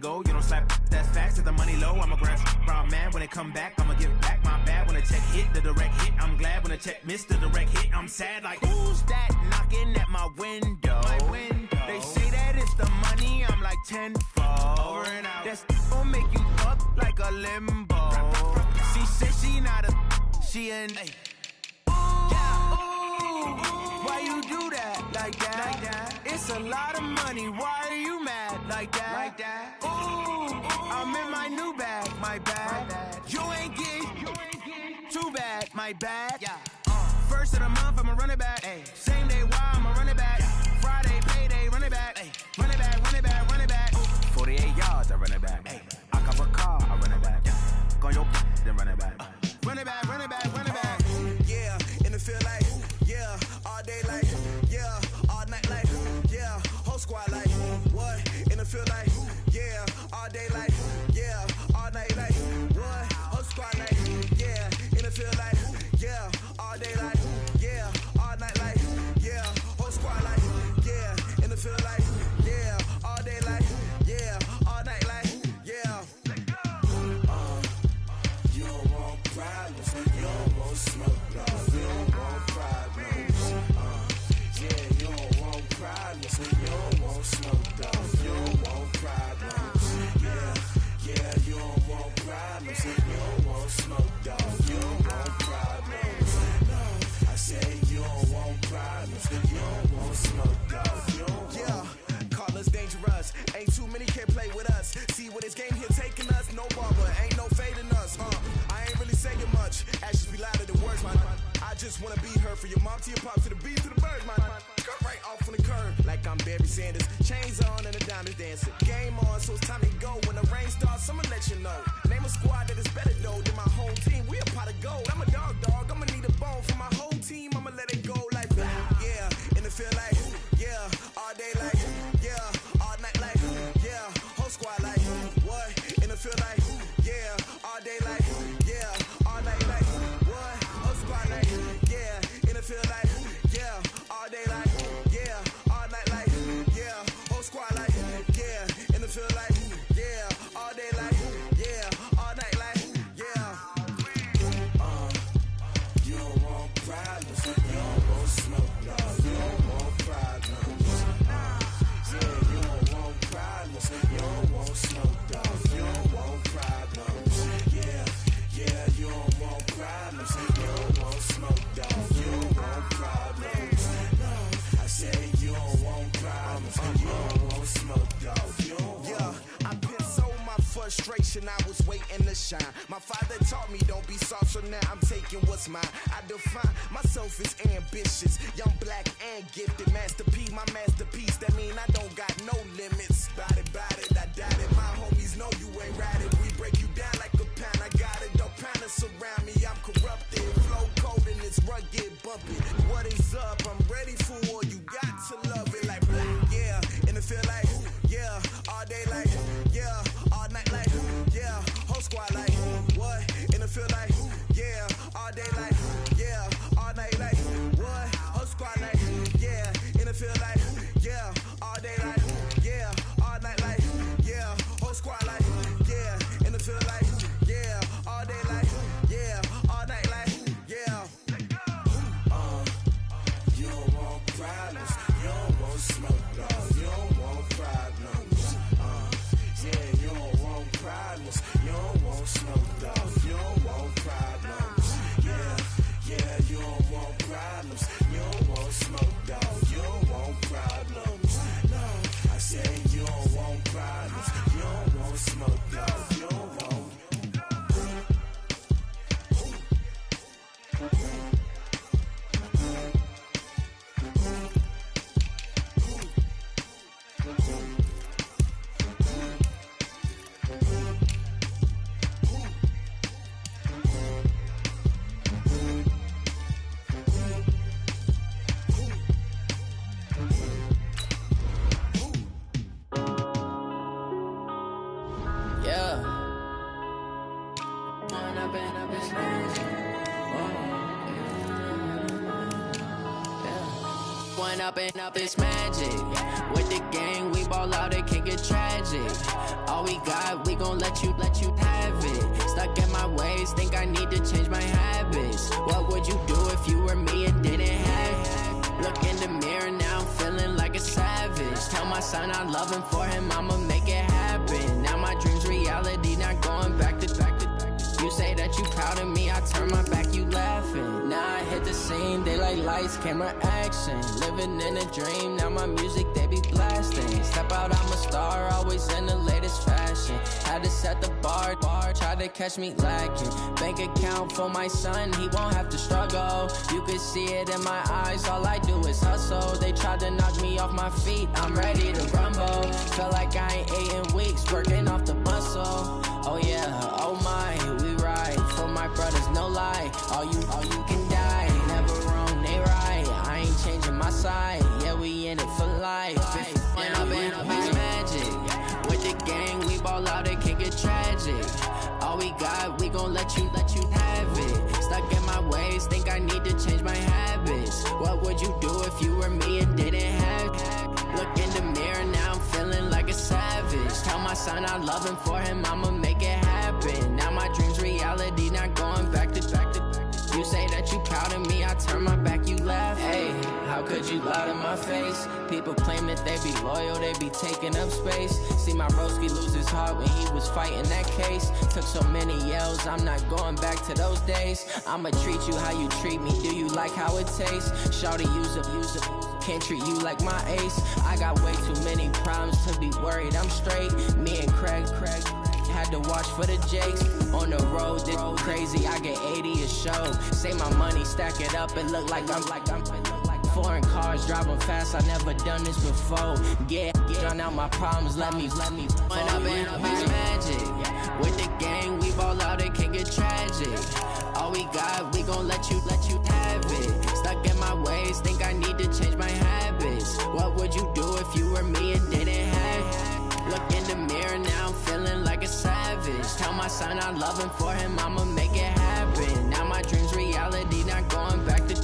go. You don't slap, that's facts. If the money low, I'm a grand brown man. When it come back, I'ma give back my bad. When the check hit, the direct hit, I'm glad. When the check missed, the direct hit, I'm sad. Like, who's that knocking at my window? They say that it's the money, I'm like tenfold. Over and out. That's gon' make you up like a limbo. She said she not a, she an. Why you do that like that? It's a lot of money. Why are you mad like that? Ooh, I'm in my new bag, my bad. You ain't get too bad, my bad. First of the month, I'ma run it back. Same day, why I'ma run it back. Friday, payday, run it back. Run it back, run it back, run it back. 48 yards, I run it back. I cop a car, I run it back. Go on your then run it back. Run it back, run it back, run it back. Yeah, in the field like, yeah, all day like, yeah, all night like, yeah, whole squad like, what? In the field like, yeah, all day like, yeah, all night like, what? Whole squad like, yeah, in the field like, yeah, all day like, yeah, all night like, yeah, whole squad like, yeah, in the field like, yeah, all day like, yeah, all night like, yeah. You don't want problems, you don't want smoke, no, you don't want problems. Yeah, you don't want problems, you don't want smoke, dog, you don't want problems. Yeah, you don't want problems, you don't want smoke, dog, you don't want problems. No, I say you don't want problems, you don't want smoke, dog, you don't want. Yeah, call us dangerous, ain't too many can play with us. See what this game here taking us, no barber, ain't no fading us. I ain't really saying much, actions be louder than words, man. I just wanna be heard, for your mom to your pop, to the beat, to the birds, man. Cut right off on the curb, like I'm Barry Sanders. Chains on and the diamonds dancing. Game on, so it's time to go. When the rain starts, I'ma let you know. Name a squad that is better though than my whole team. We a pot of gold. I'm a dog, I'ma need a bone for my whole team. I'ma let it go like that. Yeah, in the field like, yeah, all day like, yeah, all night like, yeah, whole squad like, what? In the field like, yeah, all day like, yeah, all night like, what? Whole squad like, yeah, in the field like, yeah, all day like, yeah, all night like, yeah, whole squad like, yeah, in the field like, yeah, all day like, yeah, all night like, yeah. You don't want problems, you don't want smoke, no, you don't want problems. Yeah, you don't want problems, you don't want smoke, dog, you don't want problems. Yeah, you don't want problems, you don't want smoke, dog, you don't want problems. No, I say you don't want problems, you don't want smoke, dog, you don't want. Yeah, I pin so my frustration, I was waiting to shine. My father taught me don't be soft, so now I'm taking what's mine. I define myself as ambitious, young, black, and gifted. Master P, my masterpiece, that mean I don't got no limits. Bout it, I doubt it. My homies know you ain't ratted. We break you down like a pound. I got it, don't pound us around me. I'm corrupted, flow cold and it's rugged, bumpy. What is up? I'm ready for war. You got to love it like black. Yeah, in the field like, yeah, all day like, yeah, all night like, yeah, whole squad like, what? In the field like, yeah, all day like, yeah, all night like, what? Whole squad like, yeah, in the field like, yeah, all day like, yeah, all night like, yeah, whole squad like, yeah, in the field like, yeah, all day like, yeah, all night like, yeah. You don't want problems, you don't want smoke, dog, you don't want problems. Yeah, you don't want problems, you don't want smoke, dog, you don't want problems. Yeah, you don't want problems, you don't want smoke, dog, you don't want problems. No, I say you don't want problems, you don't want smoke, dog, you don't want. one up and up, it's magic. With the gang, we ball out, it can get tragic. All we got, we gon' let you have it. Stuck in my ways, think I need to change my habits. What would you do if you were me and didn't have it? Look in the mirror now, I'm feeling like a savage. Tell my son I love him, for him I'ma make it happen. Now my dream's reality, not going back to. You say that you proud of me, I turn my back, you laughing. Now I hit the scene, they like lights, camera, action. Living in a dream, now my music, they be blasting. Step out, I'm a star, always in the latest fashion. Had to set the bar, try to catch me lacking. Bank account for my son, he won't have to struggle. You can see it in my eyes, all I do is hustle. They tried to knock me off my feet, I'm ready to rumble. Feel like I ain't ate in weeks, working off the muscle. Oh yeah, oh my, we ride for my brothers, no lie. All you can die, never wrong, they right. I ain't changing my side, yeah, we in it for life. When up and up, it's magic. With the gang, we ball out, it can get tragic. All we got, we gon' let you have it. Stuck in my ways, think I need to change my habits. What would you do if you were me and didn't have it? Look in the mirror, now I'm feeling like a savage. Tell my son I love him, for him I'ma make it happen. Now my dream's reality, not going back to. You say that you proud of me, I turn my back, you laugh. Hey, how could you lie to my face? People claim that they be loyal, they be taking up space. See my broski lose his heart when he was fighting that case. Took so many yells, I'm not going back to those days. I'ma treat you how you treat me, do you like how it tastes? Shawty, use it, can't treat you like my ace. I got way too many problems to be worried, I'm straight. Me and Craig had to watch for the Jakes. On the road, this crazy, I get 80 a show. Say my money, stack it up, it look like I'm foreign cars, driving fast, I never done this before. Yeah, drown out my problems, let me When up and up, it's magic. With the gang, we ball out, it can get tragic. All we got, we gon' let you have it. Stuck in my ways, think I need to change my habits. What would you do if you were me and didn't have it? Look in the mirror, now I'm feeling like a savage. Tell my son I love him, for him I'ma make it happen. Now my dream's reality, not going back to.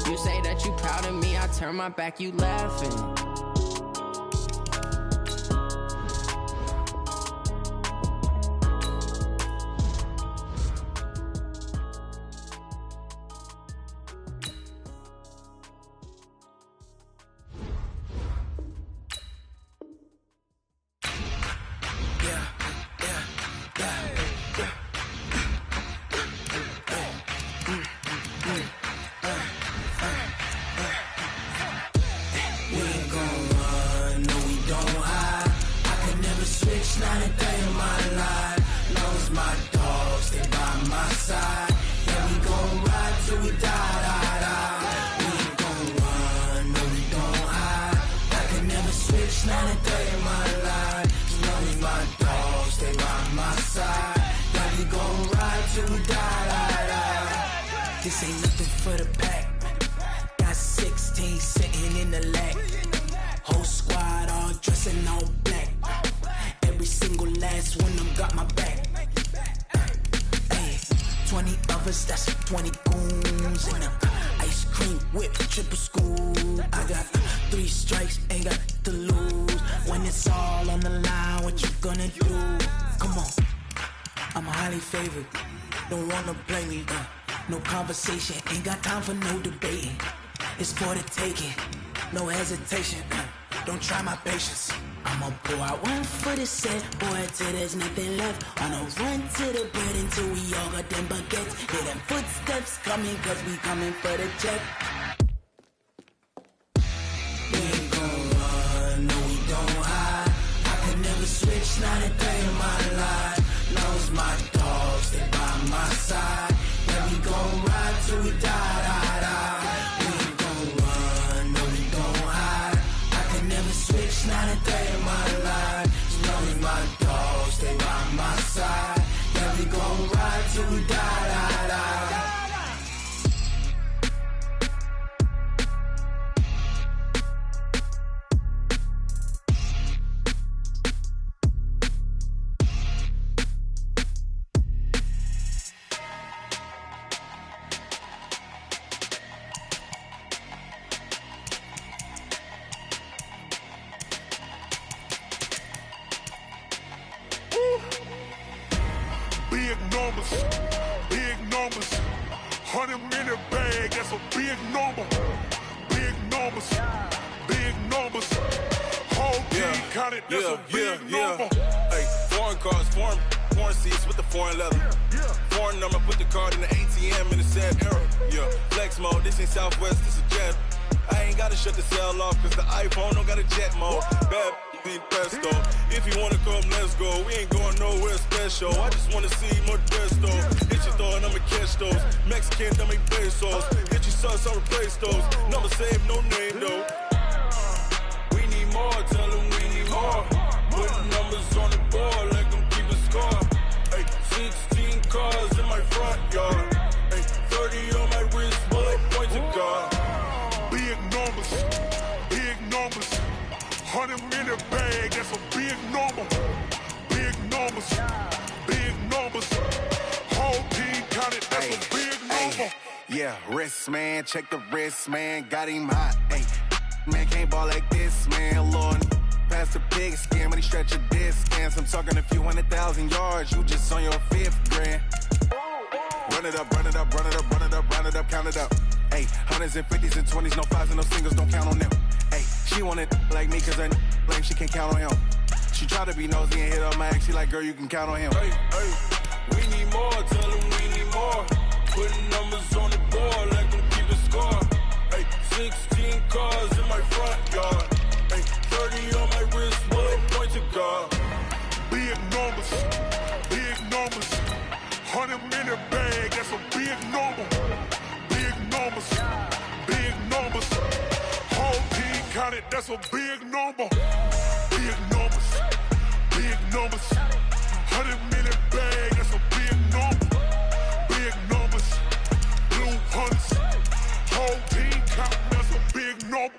You say that you proud of me, I turn my back, you laughing. This ain't nothing for the pack. Got 16 sitting in the lag. Whole squad all dressing all black. Every single last one of them got my back. Hey, 20 of us, that's 20 goons in a ice cream whip, triple scoop. I got 3 strikes, ain't got to lose. When it's all on the line, what you gonna do? Come on, I'm highly favored. Don't wanna play me, no conversation, ain't got time for no debating. It's for the taking, no hesitation. Don't try my patience. I'ma pour out one for the set, boy, till there's nothing left. On a run to the bread until we all got them baguettes. Hear them footsteps coming, cause we coming for the check. We ain't gon' run, no we don't hide. I could never switch, not a day in my life. Knows my dogs, they by my side. Yeah, we gon' ride till we die. We ain't gon' run, no we don't hide. I could never switch, not a day in my life. As long as my dogs, they by my side. Yeah, we gon' ride till we die. numbers, big numbers. 100-minute bag, that's a big number. Big numbers, big numbers. Whole team counted, that's a big number. Hey, foreign cars, foreign seats with the foreign leather. Foreign number, put the card in the ATM in the sad era. Yeah, flex mode, this ain't Southwest, this a jet. I ain't gotta shut the cell off, cause the iPhone don't got a jet mode. Bad be pesto. If you wanna come, let's go. We ain't going nowhere special. I just wanna see more Modesto. Hit your thought, I'ma catch those. Mexican, don't make pesos. Hit your sauce, I'll replace those. Number save, no name though. We need more, tell them we need more. Putting numbers on the board like I'm keeping score. Hey, 16 cars in my front yard. Hey, 30 on my wrist, bullet point to God. Big numbers, big numbers. 100-minute bag, that's a big number. Big numbers, big numbers. Whole team counted, that's a big number. Yeah, wrist man, check the wrist man, got him hot. Ay, man can't ball like this, man. Lord, past the pig skin when he stretch a distance. I'm talking a few 100,000 yards, you just on your 5th grand. Run it up, run it up, run it up, run it up, run it up, count it up. Ay, 100s and 50s and 20s, no 5s and no singles, don't count on them. Ay, she want it like me, cause her blame, she can't count on him. She try to be nosy and hit up my ex, she like, girl, you can count on him. Hey, hey, we need more, tell them we need more. Putting numbers on the board like I'm keeping score. Hey, 16 cars in my front yard. Hey, 30 on my wrist, bullet point to God. Big numbers, big numbers. 100-minute bag, that's a big number. Big numbers, big numbers. Whole team counted, that's a big number. Big numbers, big numbers. 100-minute bag, that's a big number. Big numbers, blue hunts. Whole team counting, that's a big number.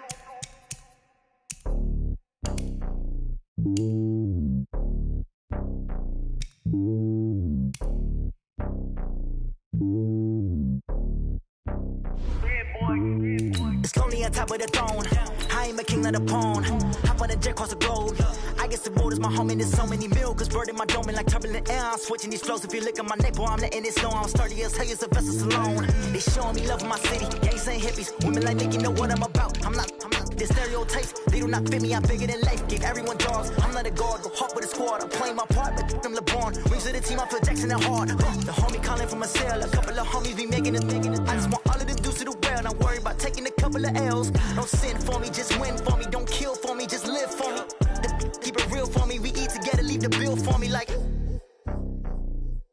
It's lonely on top of the throne. I am a king of the pawn. Hop on a jet across the globe. I guess the road is my home and there's so many milkers burning my dome like turbulent air. I'm switching these flows. If you look at my neck, boy, I'm letting it slow. I'm sturdy as hell as a vessel alone. They showing me love in my city. Gangs ain't hippies. Women like Nicky know what I'm about. I'm not. The stereotypes, they do not fit me. I'm bigger than life. Give everyone dogs. I'm not a guard. Go hard with a squad. I'm playing my part, but I'm LeBron. Wings of the team, I feel Jackson and hard. The homie calling from a cell. A couple of homies be making it. I just want all of the dudes to the well. Don't worry about taking a couple of L's. Don't sin for me, just win for me. Don't kill for me, just live for me. Keep it real for me. We eat together, leave the bill for me like.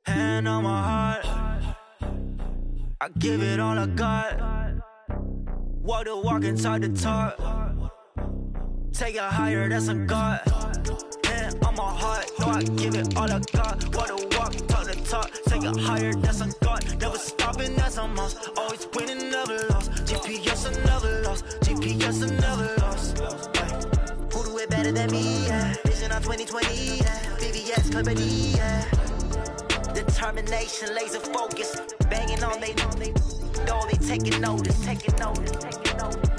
Hand on my heart, I give it all I got. Walk the walk and talk the talk. Take it higher, that's a God. Hand on my heart, no, I give it all I got. Walk the walk, talk the talk. Take it higher, that's a God. Never stopping, that's a must. Always winning, never lost. GPS, I never lost. GPS, I never lost. Who do it better than me? Yeah. Vision on 2020. Yeah. VVS, company. Yeah. Determination, laser focus. Banging on they know they. No, they taking notice, taking notice, taking notice.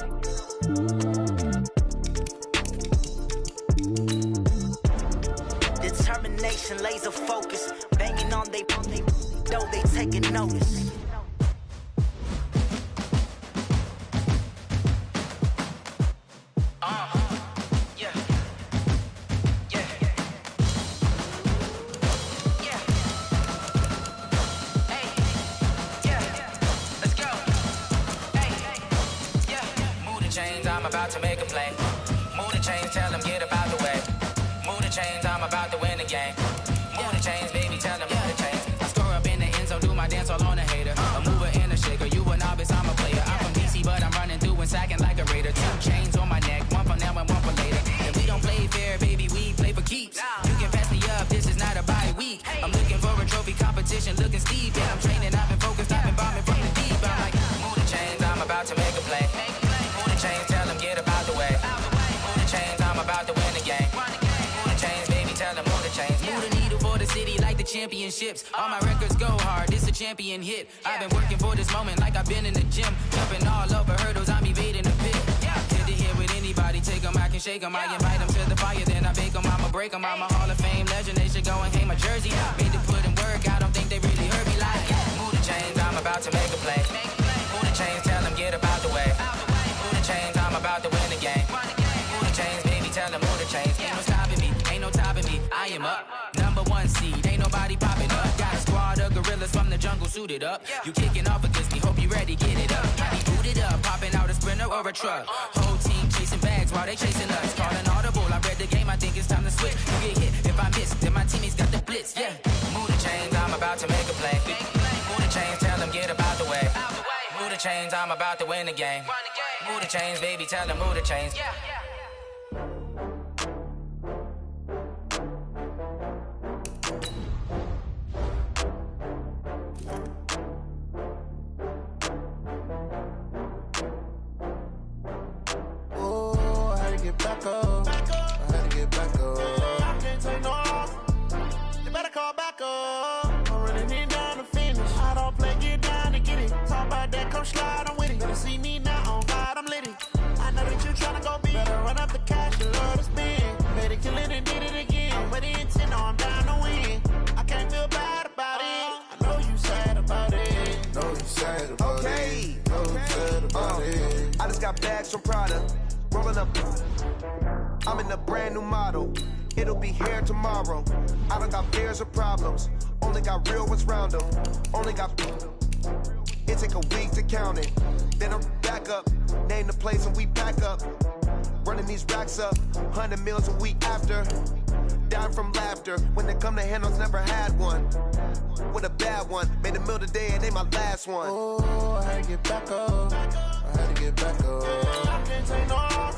Determination, laser focus. Banging on they know they taking notice. About to make a play. Move the chains, tell them get about the way. Move the chains, I'm about to win the game. Move the chains, baby, tell them move the chains. I score up in the end zone, do my dance all on a hater. A mover and a shaker, you a novice, I'm a player. I'm from DC, but I'm running through and sacking like a raider. 2 chains on my neck, one for now and one for later. If we don't play fair, baby, we play for keeps. You can pass me up, this is not a bye week. I'm looking for a trophy competition, looking steep. Yeah, I'm training, I've been focused, I've been bombing from the deep. I'm like, move the chains, I'm about to make a play. Move the chains, tell them get about the way. Move the chains, I'm about to win the game. Move the chains, baby, tell them move the chains. Move the needle for the city like the championships. All my records go hard, this a champion hit. I've been working for this moment like I've been in the gym. Jumping all over hurdles, I'm evading the pit. Head to head with anybody, take them, I can shake them. I invite them to the fire, then I bake them, I'ma break them. I'm a Hall of Fame legend, they should go and hang my jersey. Made to put in work, I don't think they about to make a play. Move the chains, tell them get about the way. Move the chains, I'm about to win the game. Move the chains, baby, tell them move the chains. Ain't no stopping me, ain't no topping me. I am up, #1 seed, ain't nobody popping up. Got a squad of gorillas from the jungle suited up. You kicking off against me, hope you ready, get it up. I be booted up, popping out a Sprinter or a truck. Whole team chasing bags while they chasing us. Calling audible, I read the game, I think it's time to switch. You get hit, if I miss, then my teammates got the blitz, yeah. Move the chains, I'm about to make a play. Move the chains, tell them get about the way. Move the chains, I'm about to win the game. Move the chains, baby, tell them move the chains. Oh, I had to get back up. I had to get back up. I can't take no loss. You better call back up. I'm running it down to finish. I don't play, get down to get it. Talk about that, come slide, I'm with it. Better see me now, on God, I'm lit it. I know that you tryna go big. Better run up the cash, you love to spend. Better kill it and did it again. I'm with the intent, no, I'm down to win. I can't feel bad about it. I know you sad about it. Know you sad about it. Know you sad about it. I just got bags from Prada. Rolling up. I'm in a brand new model. It'll be here tomorrow. I don't got fears or problems. Only got real ones round them. Only got. It take a week to count it. Then I'm back up. Name the place and we pack up. Running these racks up. 100 meals a week after. Dying from laughter. When they come to handles, never had one. With a bad one. Made a meal today and they my last one. Oh, I had to get back up. I had to get back up. I can't take no loss.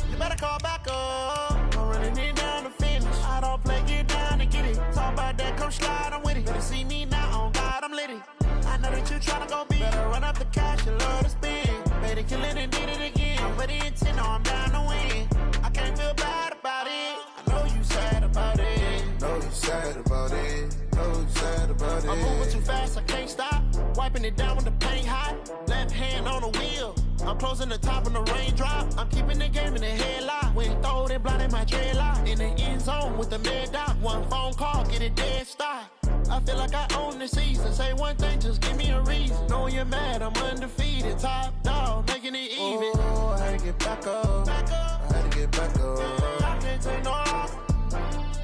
You better call back up. I'm running it down to finish. I don't play, get down to get it. Talk about that, come slide, I'm with it. Better see me now, on God, I'm lit it. I know that you tryna go big. Better run up the cash, you love to spend. Better kill it and did it again. I'm with the intent, no, I'm down to win. I can't feel bad about it. I know you sad about it. Know you sad about it. Know you sad about it. I'm moving too fast, I can't stop. Wiping it down with the paint hot. Left hand on the wheel. I'm closing the top on the raindrop. I'm keeping the game in the headlock. When throw it, blinding my dreadlock. In the end zone with the mad dot. One phone call, get it dead stop. I feel like I own the season. Say one thing, just give me a reason. Knowing you're mad, I'm undefeated. Top dog, making it even. Oh, I had to get back up. I had to get back up. I can't take no loss.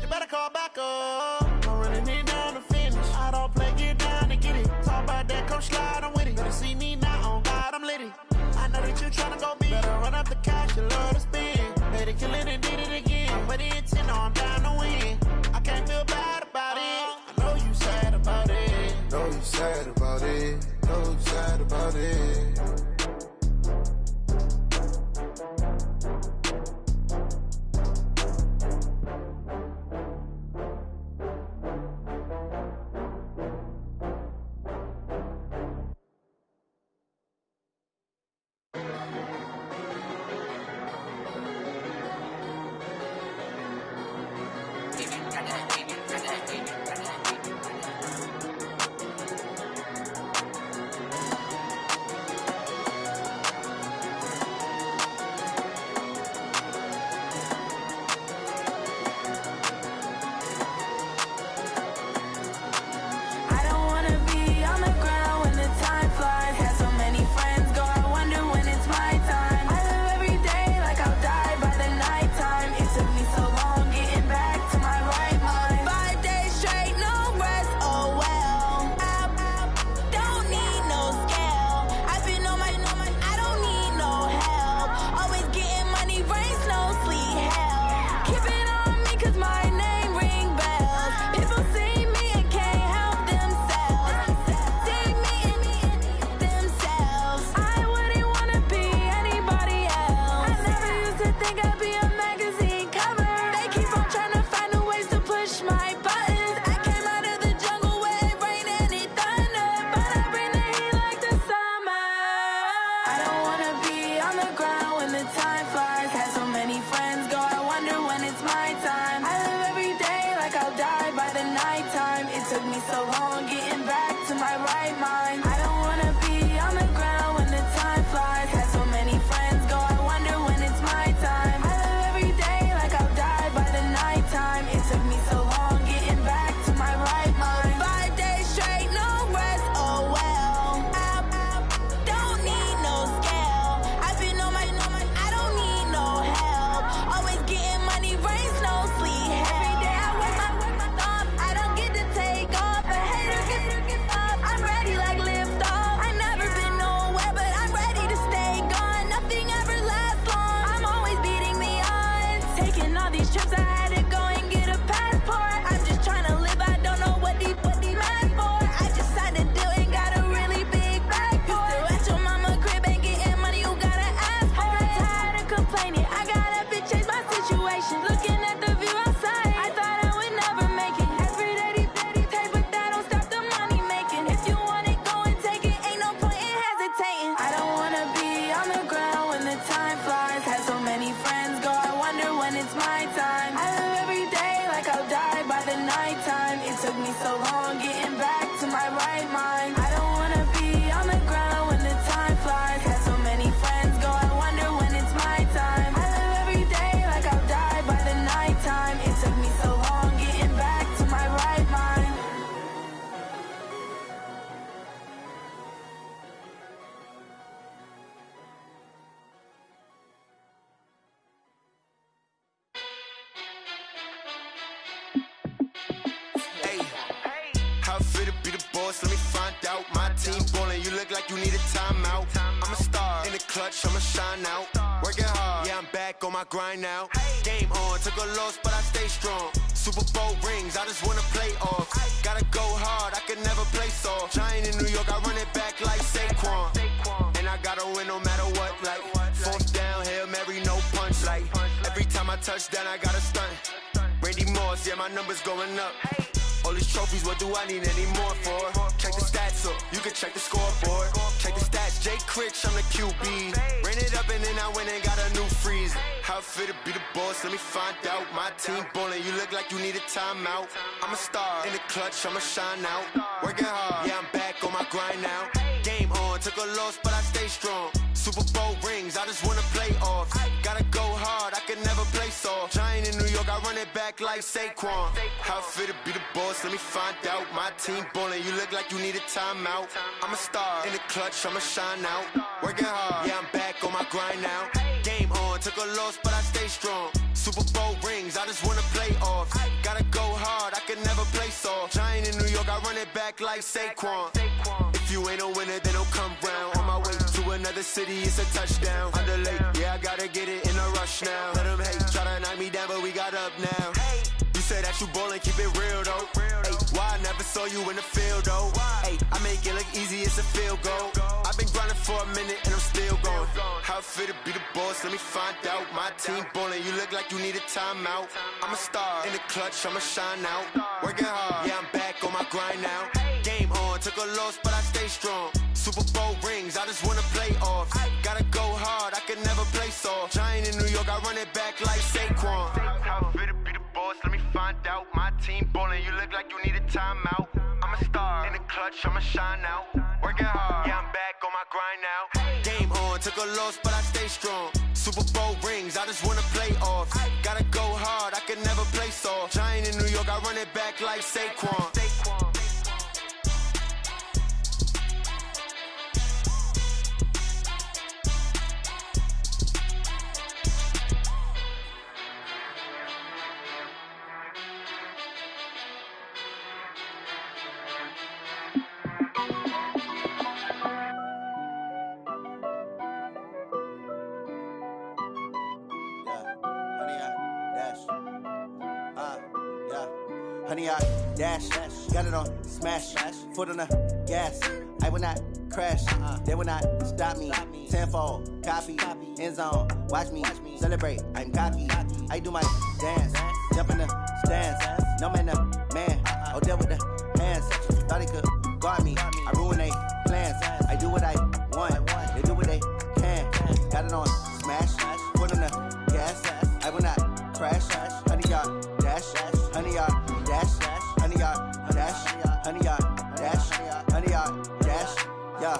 You better call back up. I'm running it down to finish. I don't play, get down to get it. Talk about that, come slide, I'm with it. Better see me now, on God, I'm lit it. I know that you tryna go big. Better run up the cash, you love to spend. Better kill it and did it again. I'm with the intent, no, I'm down to win. I can't feel bad about it. I know you sad about it. Know you sad about it. Know you sad about it. It took me so long getting back to my right mind. I don't wanna be on the ground when the time flies. Got so many friends go, I wonder when it's my time. I live every day like I'll die by the nighttime. It took me so long getting back to my right mind. How fit to be the boss? Let me find out. My team ballin', you look like you need a timeout. I'm a star in the clutch, I'ma shine out. Working hard, yeah, I'm back on my grind now. Game on, took a loss, but I stay strong. Super Bowl rings, I just wanna play off. Gotta go hard, I can never play soft. Giant in New York, I run it back like Saquon. And I gotta win no matter what, like fourth down, Hail Mary, no punch. Like every time I touch down, I gotta stunt. Randy Moss, yeah, my numbers going up. All these trophies, what do I need any more for? Check the stats up, you can check the scoreboard. Check the stats, Jay Critch, I'm the QB. Ran it up and then I went and got a new freeze. How fit to be the boss, let me find out. My team ballin', you look like you need a timeout. I'm a star in the clutch, I'ma shine out. Working hard, yeah, I'm back on my grind now. Game on, took a loss, but I stay strong. Super Bowl rings, I just wanna play off. Gotta go hard, I can never play soft. Giant in New York, I run it back like Saquon. How fit to be the boss, let me find out. My team ballin', you look like you need a timeout. I'm a star in the clutch, I'ma shine out. Working hard, yeah, I'm back on my grind now. Game on, took a loss, but I stay strong. Super Bowl rings, I just wanna play off. Gotta go hard, I can never play soft. Giant in New York, I run it back like Saquon. If you ain't a winner, then don't come round. On my way to another city, it's a touchdown. Underlay, yeah, I gotta get it in a rush now. Let them hate, try to knock me down, but we got up now. You say that you ballin', keep it real though. Hey, why I never saw you in the field though? Hey, I make it look easy, it's a field goal. I've been grinding for a minute and I'm still going. How fit to be the boss, let me find out. My team ballin', you look like you need a timeout. I'm a star in the clutch, I'ma shine out. Working hard, yeah, I'm back on my grind now. Game on, took a loss, but I stay strong. Super Bowl rings, I just wanna play off. Gotta go hard, I can never play soft. Giant in New York, I run it back like Saquon. How fit to be the boss, let me find out. My team ballin', you look like you need a timeout. I'm a star in the clutch, I'ma shine out. Working hard, yeah, I'm back on my grind now. Game on, took a loss, but I stay strong. Super Bowl rings, I just wanna play off. Gotta go hard, I can never play soft. Giant in New York, I run it back like Saquon. Honey, I dash, got it on smash, foot on the gas. I will not crash, they will not stop me. Tenfold, copy, end zone, watch me celebrate. I'm cocky, I do my dance, jump in the stands. No man, the man, oh, deal with the hands. Thought he could guard me, I ruin they plans. I do what I want, they do what they can. Got it on smash, foot on the gas. I will not crash, honey, y'all dash, honey, y'all dash, honey, y'all dash, honey, y'all dash, honey, y'all dash, yeah.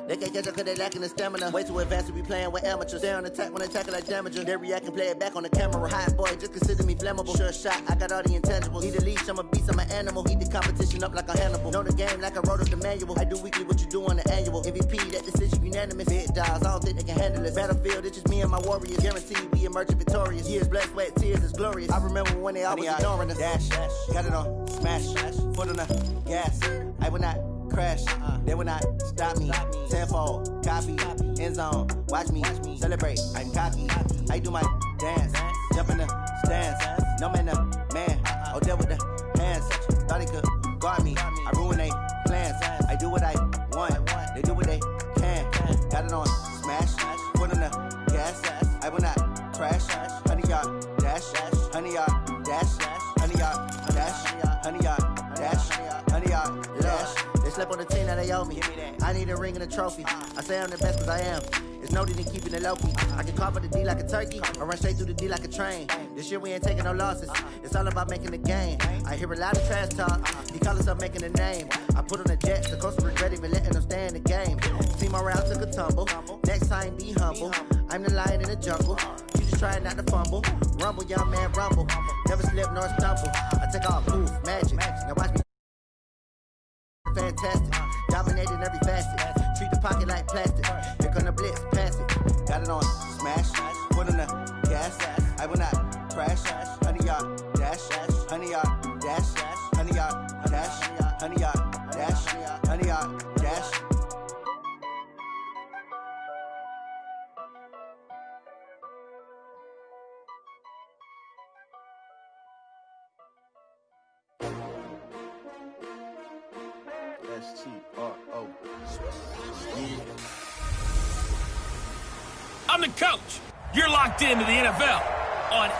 They can't catch up cause they lacking the stamina. Way too advanced to be playing with amateurs. Stay on attack when they tackle like damager. They react and play it back on the camera. Hot boy, just consider me flammable. Sure shot, I got all the intangibles. Need a leash, I'm a beast, I'm an animal. Heat the competition up like a Hannibal. Know the game like I wrote up the manual. I do weekly what you do on the annual. MVP, that decision unanimous. Big dogs, I don't think they can handle it. Battlefield, it's just me and my warriors. Guaranteed we emerging victorious. Years, blood, sweat, tears, it's glorious. I remember when they always ignoring us. Dash, got it on smash, foot on the gas. I will not crash, they will not stop me. Tenfold, copy, end zone, watch me celebrate. I'm cocky, I do my dance, jump in the stands. No man, the man, oh, deal with the hands. Thought he could guard me, I ruin they plans. I do what I want, they do what they can. Got it on smash, foot on the gas. I will not crash, honey, y'all dash, honey, y'all dash, honey, y'all dash, honey, y'all dash, honey, y'all dash. They slept on the team that they owe me. I need a ring and a trophy. I say I'm the best cause I am. It's Snowden and keeping it low-key. I can carve up the D like a turkey, or run straight through the D like a train. This year we ain't taking no losses. It's all about making the game. I hear a lot of trash talk. He call us up making a name. I put on the jets, the coast regret even letting them stay in the game. Team around took a tumble. Next time be humble. I'm the lion in the jungle. You just trying not to fumble. Rumble, young man, rumble. Never slip nor stumble. I take all move, magic. Now watch me. Fantastic. Dominating every facet. Treat the pocket like plastic. Here come the blitz, pass it. Got it on smash, foot on the gas. I will not crash. 100-yard dash, 100-yard dash, 100-yard dash, 100-yard dash, 100-yard dash. STRO. I'm the coach. You're locked into the NFL on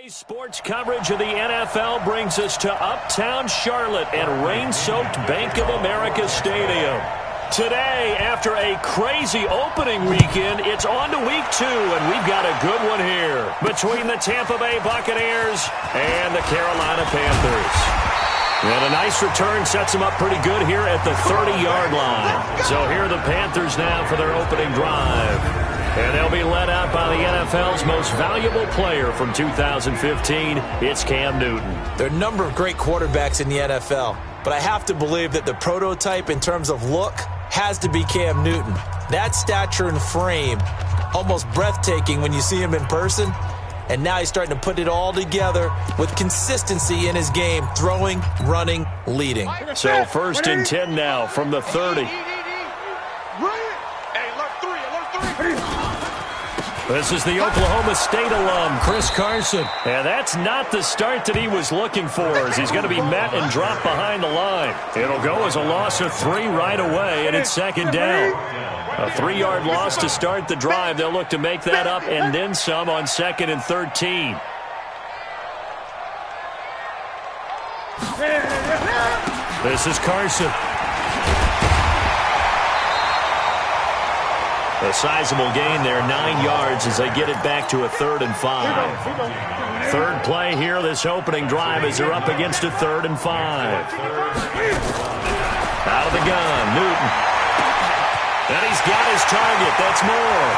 Sports coverage of the NFL brings us to Uptown Charlotte and rain-soaked Bank of America Stadium. Today, after a crazy opening weekend, it's on to week 2, and we've got a good one here between the Tampa Bay Buccaneers and the Carolina Panthers. And a nice return sets them up pretty good here at the 30-yard line. So here are the Panthers now for their opening drive. And they'll be led out by the NFL's most valuable player from 2015. It's Cam Newton. There are a number of great quarterbacks in the NFL, but I have to believe that the prototype in terms of look has to be Cam Newton. That stature and frame, almost breathtaking when you see him in person. And now he's starting to put it all together with consistency in his game, throwing, running, leading. So 1st and 10 now from the 30. This is the Oklahoma State alum, Chris Carson. And that's not the start that he was looking for, as he's going to be met and dropped behind the line. It'll go as a loss of 3 right away, and it's 2nd down. A 3-yard loss to start the drive. They'll look to make that up and then some on 2nd and 13. This is Carson. A sizable gain there, 9 yards as they get it back to a 3rd and 5. Third play here, this opening drive, as they're up against a 3rd and 5. Out of the gun, Newton. And he's got his target. That's Moore.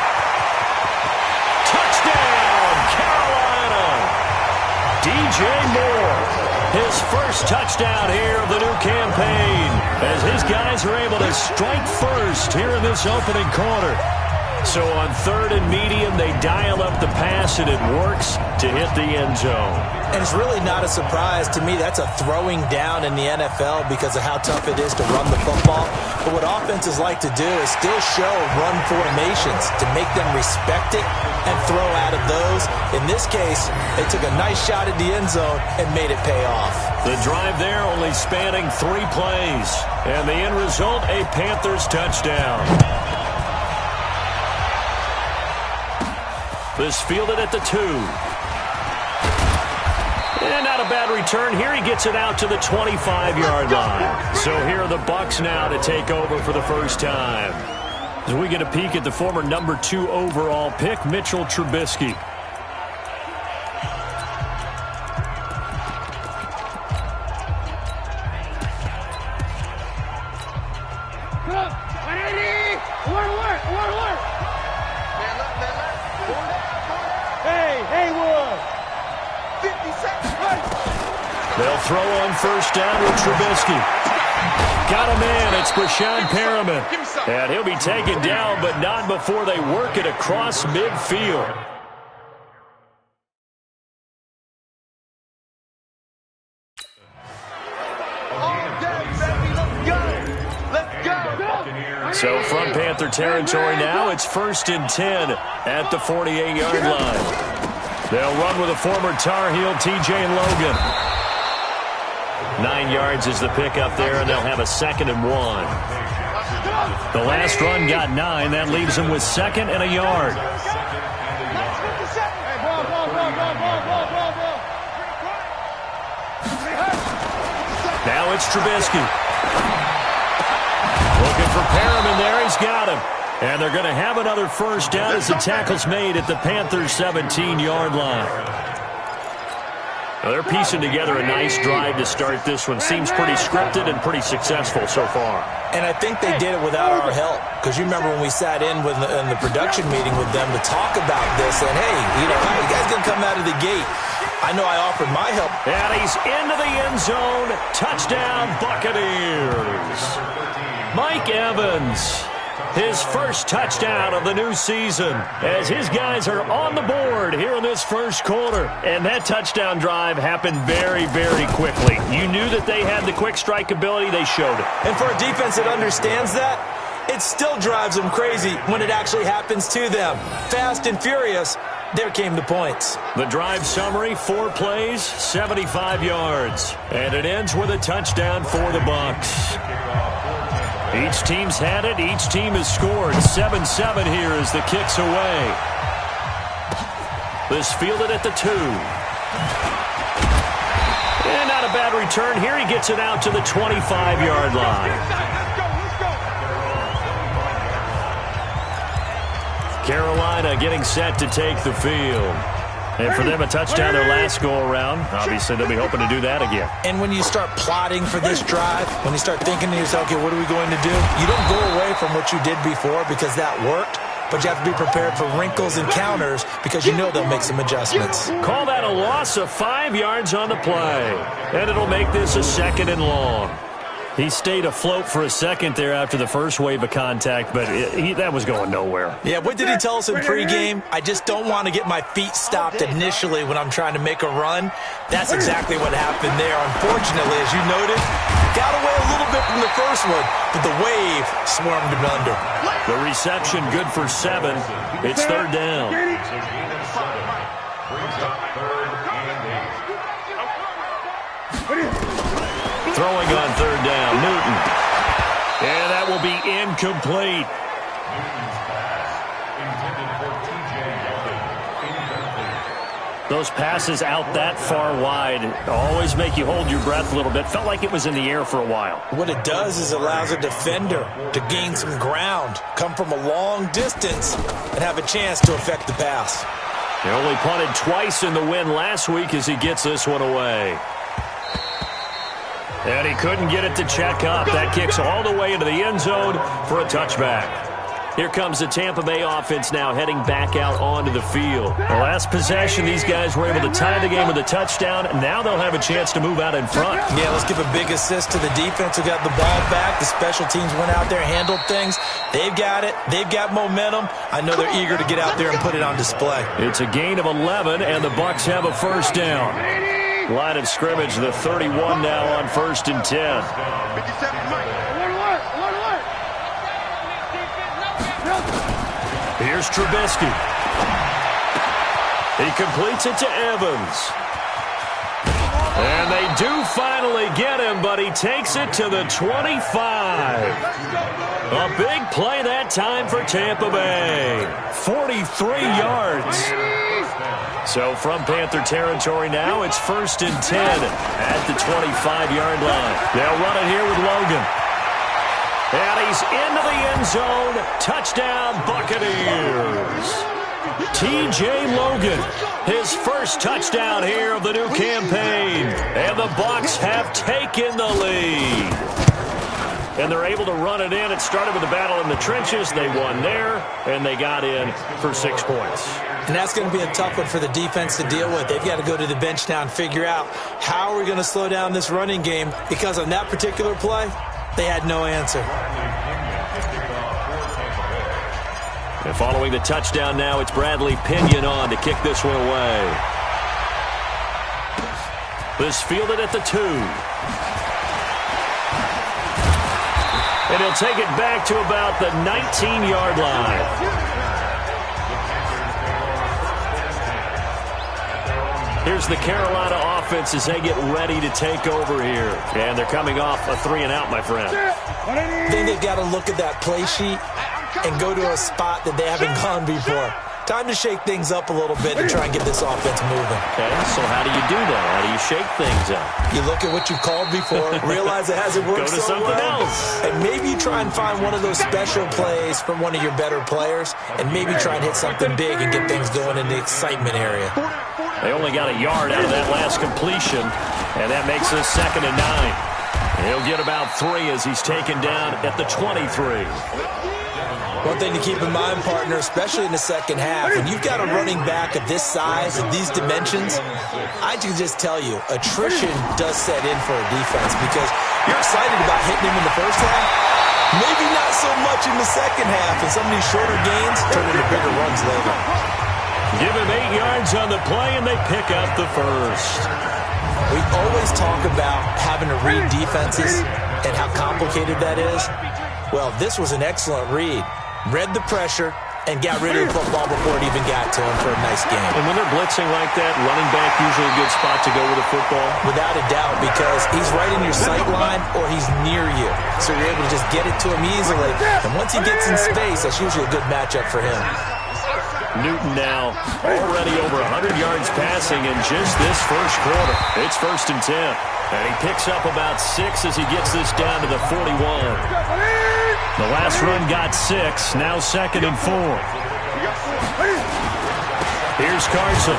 Touchdown, Carolina. DJ Moore. His first touchdown here of the new campaign, as his guys are able to strike first here in this opening quarter. So on 3rd and medium, they dial up the pass, and it works to hit the end zone. And it's really not a surprise to me. That's a throwing down in the NFL because of how tough it is to run the football. But what offenses like to do is still show run formations to make them respect it and throw out of those. In this case, they took a nice shot at the end zone and made it pay off. The drive there only spanning 3 plays. And the end result, a Panthers touchdown. This fielded at the 2. And not a bad return here. He gets it out to the 25-yard line. So here are the Bucs now to take over for the first time, as we get a peek at the former number 2 overall pick, Mitchell Trubisky. They'll throw on 1st down with Trubisky. Got a man. It's Brashon Perriman. And he'll be taken down, but not before they work it across midfield. So from Panther territory now, it's 1st and 10 at the 48-yard line. They'll run with a former Tar Heel, T.J. Logan. 9 yards is the pickup there, and they'll have a 2nd and 1. The last run got 9. That leaves them with 2nd and a yard. Now it's Trubisky. Looking for Perriman there. He's got him. And they're going to have another 1st down as the tackle's made at the Panthers' 17-yard line. Well, they're piecing together a nice drive to start this one. Seems pretty scripted and pretty successful so far. And I think they did it without our help. Because you remember when we sat in the production meeting with them to talk about this, and hey, how you guys going to come out of the gate? I know I offered my help. And he's into the end zone. Touchdown, Buccaneers. Mike Evans. His first touchdown of the new season, as his guys are on the board here in this first quarter. And that touchdown drive happened very, very quickly. You knew that they had the quick strike ability. They showed it. And for a defense that understands that, it still drives them crazy when it actually happens to them. Fast and furious, there came the points. The drive summary, 4 plays, 75 yards. And it ends with a touchdown for the Bucs. Each team's had it. Each team has scored. 7-7 here as the kick's away. This fielded at the 2. And not a bad return here. He gets it out to the 25-yard line. Carolina getting set to take the field. And for them, a touchdown their last go-around. Obviously, they'll be hoping to do that again. And when you start plotting for this drive, when you start thinking to yourself, okay, what are we going to do? You don't go away from what you did before because that worked, but you have to be prepared for wrinkles and counters because you know they'll make some adjustments. Call that a loss of 5 yards on the play. And it'll make this a 2nd and long. He stayed afloat for a second there after the first wave of contact, but that was going nowhere. Yeah, what did he tell us in pregame? I just don't want to get my feet stopped initially when I'm trying to make a run. That's exactly what happened there. Unfortunately, as you noted, got away a little bit from the first one, but the wave swarmed him under. The reception good for 7. It's 3rd down. Throwing on 3rd down, Newton. And that will be incomplete. Those passes out that far wide always make you hold your breath a little bit. Felt like it was in the air for a while. What it does is it allows a defender to gain some ground, come from a long distance, and have a chance to affect the pass. He only punted twice in the win last week as he gets this one away. And he couldn't get it to check up. That kicks all the way into the end zone for a touchback. Here comes the Tampa Bay offense now heading back out onto the field. The last possession, these guys were able to tie the game with a touchdown. Now they'll have a chance to move out in front. Yeah, let's give a big assist to the defense who got the ball back. The special teams went out there, handled things. They've got it. They've got momentum. I know they're eager to get out there and put it on display. It's a gain of 11, and the Bucs have a first down. Line of scrimmage, the 31 now on 1st and 10. Here's Trubisky. He completes it to Evans. And they do finally get him, but he takes it to the 25. A big play that time for Tampa Bay. 43 yards. So from Panther territory now, it's 1st and 10 at the 25-yard line. They'll run it here with Logan. And he's into the end zone. Touchdown, Buccaneers. T.J. Logan, his first touchdown here of the new campaign. And the Bucs have taken the lead. And they're able to run it in. It started with a battle in the trenches. They won there, and they got in for 6 points. And that's going to be a tough one for the defense to deal with. They've got to go to the bench now and figure out how are we going to slow down this running game, because on that particular play, they had no answer. And following the touchdown now, it's Bradley Pinion on to kick this one away. This fielded at the 2. And he'll take it back to about the 19-yard line. Here's the Carolina offense as they get ready to take over here. And they're coming off a 3-and-out, my friend. I think they've got to look at that play sheet and go to a spot that they haven't gone before. Time to shake things up a little bit and try and get this offense moving. Okay, so how do you do that? How do you shake things up? You look at what you've called before, realize it hasn't worked so so something well, else. and maybe you try and find one of those special plays from one of your better players, and maybe try and hit something big and get things going in the excitement area. They only got a yard out of that last completion, and that makes this 2nd and 9. He'll get about 3 as he's taken down at the 23. One thing to keep in mind, partner, especially in the second half, when you've got a running back of this size, of these dimensions, I can just tell you, attrition does set in for a defense, because you're excited about hitting him in the first half, maybe not so much in the second half, and some of these shorter gains turn into bigger runs later. Give him 8 yards on the play, and they pick up the first. We always talk about having to read defenses and how complicated that is. Well, this was an excellent read. Read the pressure and got rid of the football before it even got to him for a nice game. And when they're blitzing like that, running back usually a good spot to go with a football? Without a doubt, because he's right in your sight line or he's near you. So you're able to just get it to him easily. And once he gets in space, that's usually a good matchup for him. Newton now already over 100 yards passing in just this first quarter. It's 1st and 10. And he picks up about 6 as he gets this down to the 41. The last run got 6. Now 2nd and 4. Here's Carson.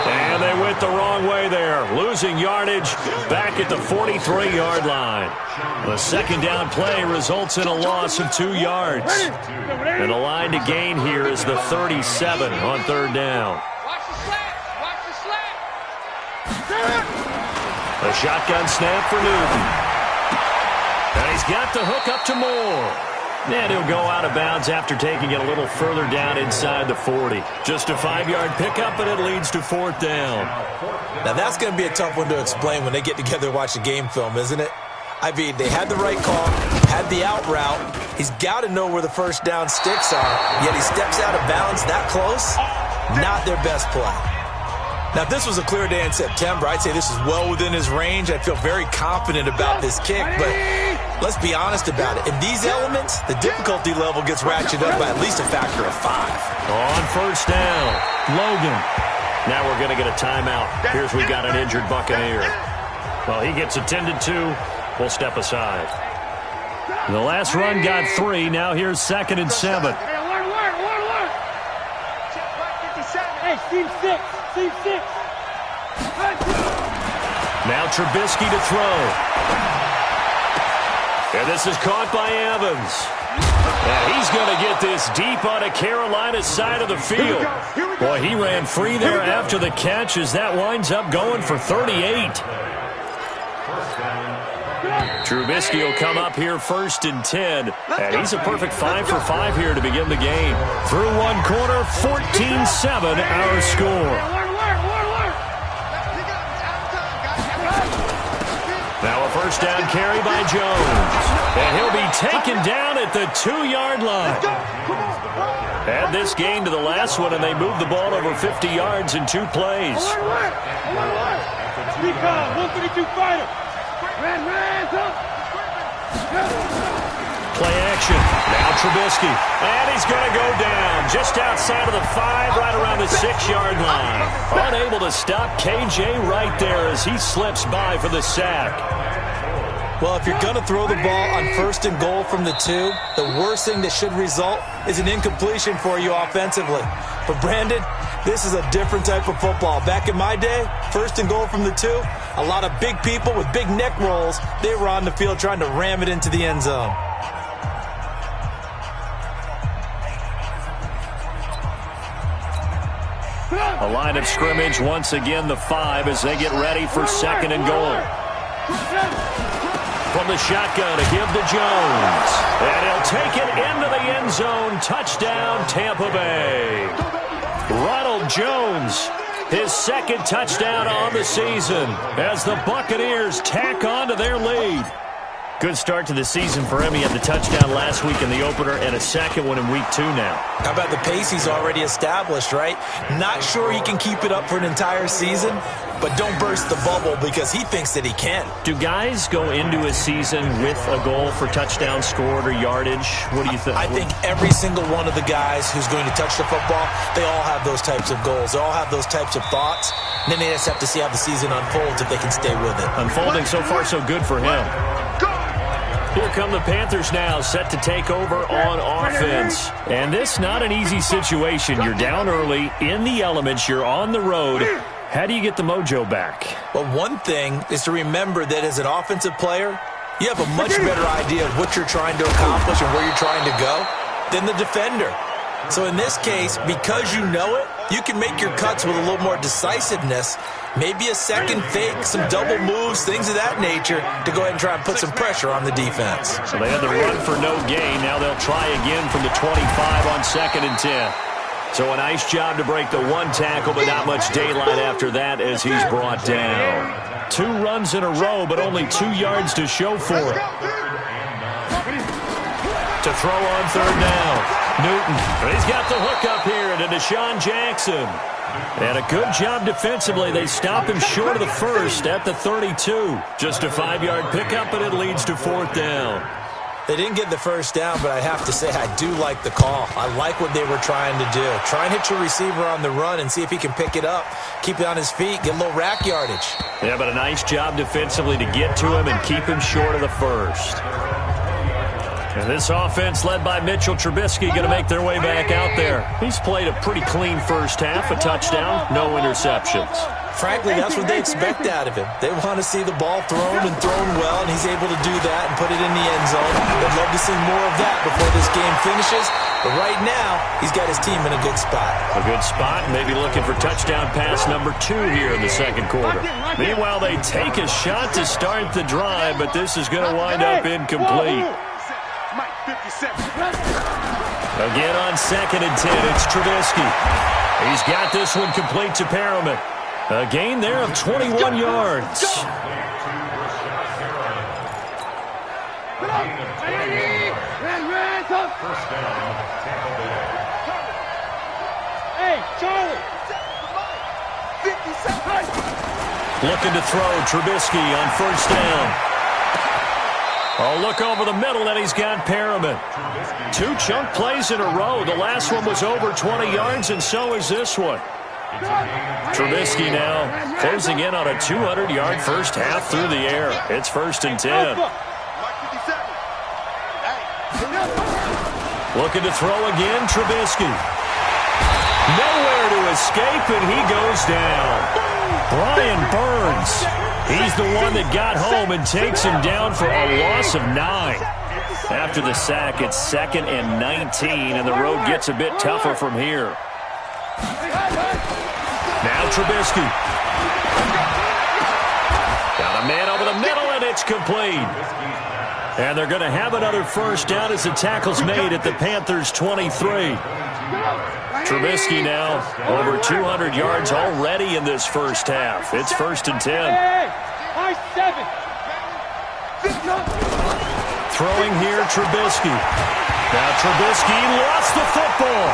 And they went the wrong way there. Losing yardage back at the 43-yard line. The second down play results in a loss of 2 yards. And the line to gain here is the 37 on 3rd down. Watch the slap. Watch the slap. A shotgun snap for Newton. And he's got the hook up to Moore. And he'll go out of bounds after taking it a little further down inside the 40. Just a 5-yard pickup, and it leads to 4th down. Now, that's going to be a tough one to explain when they get together and watch the game film, isn't it? I mean, they had the right call, had the out route. He's got to know where the first down sticks are, yet he steps out of bounds that close. Not their best play. Now, if this was a clear day in September, I'd say this is well within his range. I'd feel very confident about this kick, but let's be honest about it. In these elements, the difficulty level gets ratcheted up by at least a factor of 5. On 1st down, Logan. Now we're going to get a timeout. Here's we got an injured Buccaneer. Well, he gets attended to. We'll step aside. The last run got 3. Now here's 2nd and 7. Hey, team 6. Team 6. Now Trubisky to throw. And this is caught by Evans. And he's going to get this deep on a Carolina side of the field. Boy, he ran free there after the catch as that winds up going for 38. Trubisky will come up here 1st and 10. And he's a perfect 5 for 5 here to begin the game. Through one quarter, 14-7 our score. Now a 1st down carry by Jones. And he'll be taken down at the 2-yard line. Add this gain to the last one, and they moved the ball over 50 yards in 2 plays. Play action. Now Trubisky. And he's going to go down just outside of the 5, right around the 6-yard line. Unable to stop KJ right there as he slips by for the sack. Well, if you're going to throw the ball on 1st and goal from the 2, the worst thing that should result is an incompletion for you offensively. But Brandon, this is a different type of football. Back in my day, 1st and goal from the 2, a lot of big people with big neck rolls, they were on the field trying to ram it into the end zone. A line of scrimmage, once again the 5 as they get ready for 2nd and goal. From the shotgun to give to Jones. And he'll take it into the end zone. Touchdown, Tampa Bay. Ronald Jones, his 2nd touchdown on the season as the Buccaneers tack on to their lead. Good start to the season for him. He had the touchdown last week in the opener and a 2nd one in week 2 now. How about the pace he's already established, right? Not sure he can keep it up for an entire season, but don't burst the bubble because he thinks that he can. Do guys go into a season with a goal for touchdown scored or yardage? What do you think? I think every single one of the guys who's going to touch the football, they all have those types of goals. They all have those types of thoughts. And then they just have to see how the season unfolds if they can stay with it. Unfolding so far so good for him. Here come the Panthers now, set to take over on offense. And this not an easy situation. You're down early, in the elements, you're on the road. How do you get the mojo back? Well, one thing is to remember that as an offensive player, you have a much better idea of what you're trying to accomplish and where you're trying to go than the defender. So in this case, because you know it, you can make your cuts with a little more decisiveness, maybe a second fake, some double moves, things of that nature, to go ahead and try and put some pressure on the defense. So they had the run for no gain. Now they'll try again from the 25 on 2nd and 10. So a nice job to break the 1 tackle, but not much daylight after that as he's brought down. 2 runs in a row, but only 2 yards to show for it. To throw on 3rd down. Newton, he's got the hook up here to Deshaun Jackson. And a good job defensively. They stop him short of the 1st at the 32. Just a 5-yard pickup, and it leads to 4th down. They didn't get the first down, but I have to say I do like the call. I like what they were trying to do. Try and hit your receiver on the run and see if he can pick it up, keep it on his feet, get a little rack yardage. Yeah, but a nice job defensively to get to him and keep him short of the first. And this offense led by Mitchell Trubisky going to make their way back out there. He's played a pretty clean first half, a touchdown, no interceptions. Frankly, that's what they expect out of him. They want to see the ball thrown and thrown well, and he's able to do that and put it in the end zone. They'd love to see more of that before this game finishes. But right now, he's got his team in a good spot. A good spot, maybe looking for touchdown pass number 2 here in the second quarter. Meanwhile, they take a shot to start the drive, but this is going to wind up incomplete. Again on 2nd and 10, it's Trubisky. He's got this one complete to Perriman. A gain there of 21 yards. Hey, Charlie. Looking to throw, Trubisky on first down. Oh, look over the middle, and he's got Perriman. 2 chunk plays in a row. The last one was over 20 yards, and so is this one. Trubisky now closing in on a 200-yard first half through the air. It's 1st and 10. Looking to throw again, Trubisky. Nowhere to escape, and he goes down. Brian Burns. He's the one that got home and takes him down for a loss of 9. After the sack, it's 2nd and 19, and the road gets a bit tougher from here. Now Trubisky. Got a man over the middle, and it's complete. And they're going to have another first down as the tackle's made at the Panthers' 23. Trubisky now over 200 yards already in this first half. It's 1st and 10. Throwing here, Trubisky. Now Trubisky lost the football.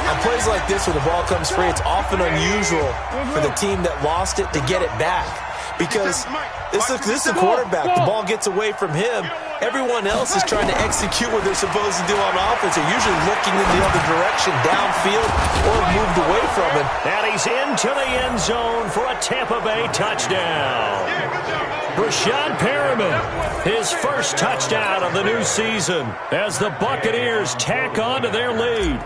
On plays like this where the ball comes free, it's often unusual for the team that lost it to get it back. Because this is a quarterback. The ball gets away from him. Everyone else is trying to execute what they're supposed to do on offense. They're usually looking in the other direction, downfield, or moved away from him. And he's into the end zone for a Tampa Bay touchdown. Rashad Perriman, his first touchdown of the new season as the Buccaneers tack on to their lead.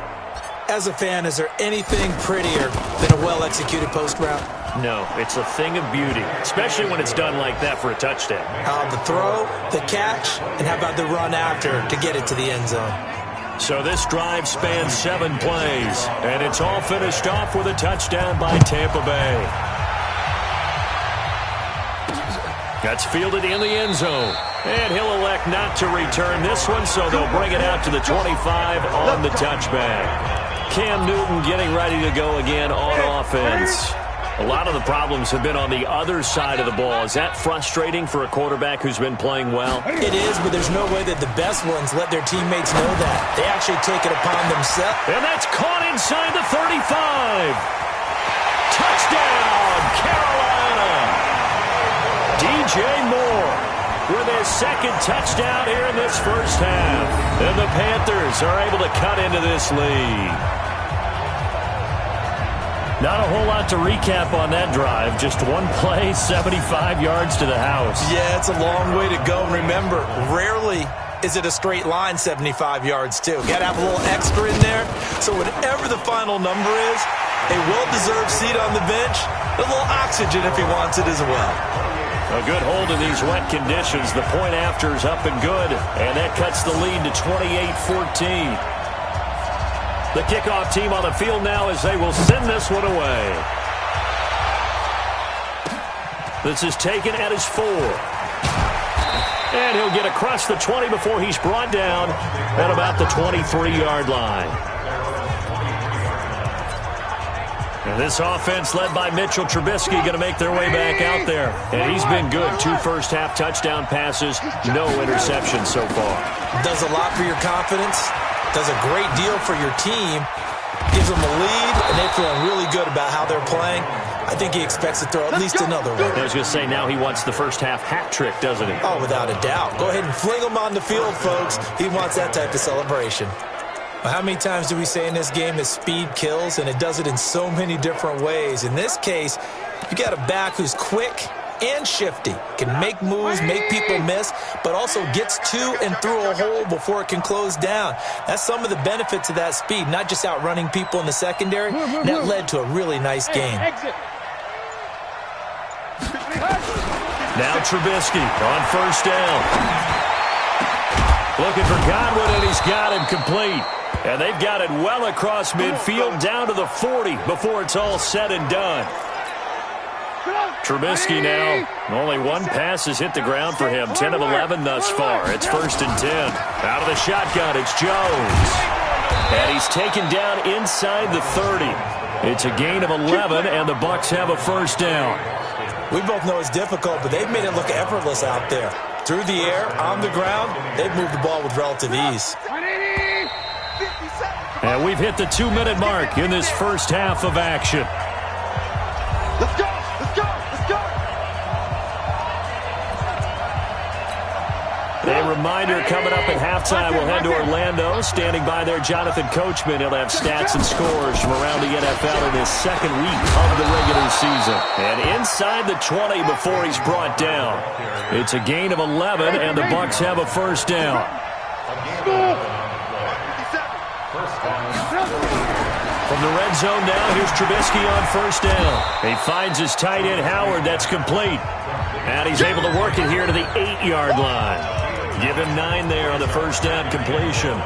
As a fan, is there anything prettier than a well-executed post route? No, it's a thing of beauty, especially when it's done like that for a touchdown. The throw, the catch, and how about the run after to get it to the end zone? So this drive spans 7 plays, and it's all finished off with a touchdown by Tampa Bay. That's fielded in the end zone. And he'll elect not to return this one, so they'll bring it out to the 25 on the touchback. Cam Newton getting ready to go again on offense. A lot of the problems have been on the other side of the ball. Is that frustrating for a quarterback who's been playing well? It is, but there's no way that the best ones let their teammates know that. They actually take it upon themselves. And that's caught inside the 35. Touchdown, Carolina. DJ Moore with his 2nd touchdown here in this first half. And the Panthers are able to cut into this lead. Not a whole lot to recap on that drive. Just one play, 75 yards to the house. Yeah, it's a long way to go. Remember, rarely is it a straight line 75 yards, too. Got to have a little extra in there. So whatever the final number is, a well-deserved seat on the bench, a little oxygen if he wants it as well. A good hold in these wet conditions. The point after is up and good, and that cuts the lead to 28-14. The kickoff team on the field now as they will send this one away. This is taken at his 4. And he'll get across the 20 before he's brought down at about the 23-yard line. And this offense led by Mitchell Trubisky going to make their way back out there. And he's been good. 2 first-half touchdown passes, no interceptions so far. Does a lot for your confidence. Does a great deal for your team. Gives them a lead, and they feel really good about how they're playing. I think he expects to throw at least another one. I was going to say, now he wants the first half hat trick, doesn't he? Oh, without a doubt. Go ahead and fling him on the field, folks. He wants that type of celebration. Well, how many times do we say in this game that speed kills, and it does it in so many different ways? In this case, you got a back who's quick and shifty, can make moves, make people miss, but also gets to and through a hole before it can close down. That's some of the benefits of that speed, not just outrunning people in the secondary. That led to a really nice game. Now Trubisky on first down. Looking for Godwin, and he's got him complete. And they've got it well across midfield down to the 40 before it's all said and done. Trubisky now, only one pass has hit the ground for him, 10 of 11 thus far. It's 1st and 10. Out of the shotgun, it's Jones. And he's taken down inside the 30. It's a gain of 11, and the Bucs have a first down. We both know it's difficult, but they've made it look effortless out there. Through the air, on the ground, they've moved the ball with relative ease. And we've hit the 2-minute mark in this first half of action. Let's go! Let's go! Let's go! A reminder coming up at halftime, we'll head to Orlando. Standing by there, Jonathan Coachman. He'll have stats and scores from around the NFL in his second week of the regular season. And inside the 20 before he's brought down. It's a gain of 11, and the Bucs have a first down. From the red zone now, here's Trubisky on first down. He finds his tight end, Howard. That's complete. And he's able to work it here to the 8-yard line. Give him 9 there on the first down completion.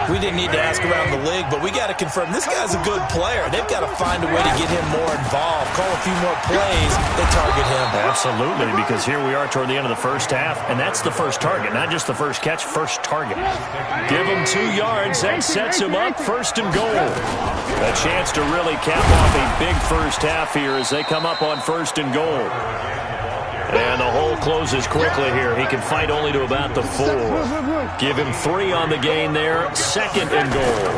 We didn't need to ask around the league, but we got to confirm this guy's a good player. They've got to find a way to get him more involved, call a few more plays that target him. Absolutely, because here we are toward the end of the first half, and that's the first target, not just the first catch, first target. Give him 2 yards, that sets him up, 1st and goal. A chance to really cap off a big first half here as they come up on 1st and goal. And the hole closes quickly here. He can fight only to about the 4. Give him 3 on the gain there. 2nd and goal.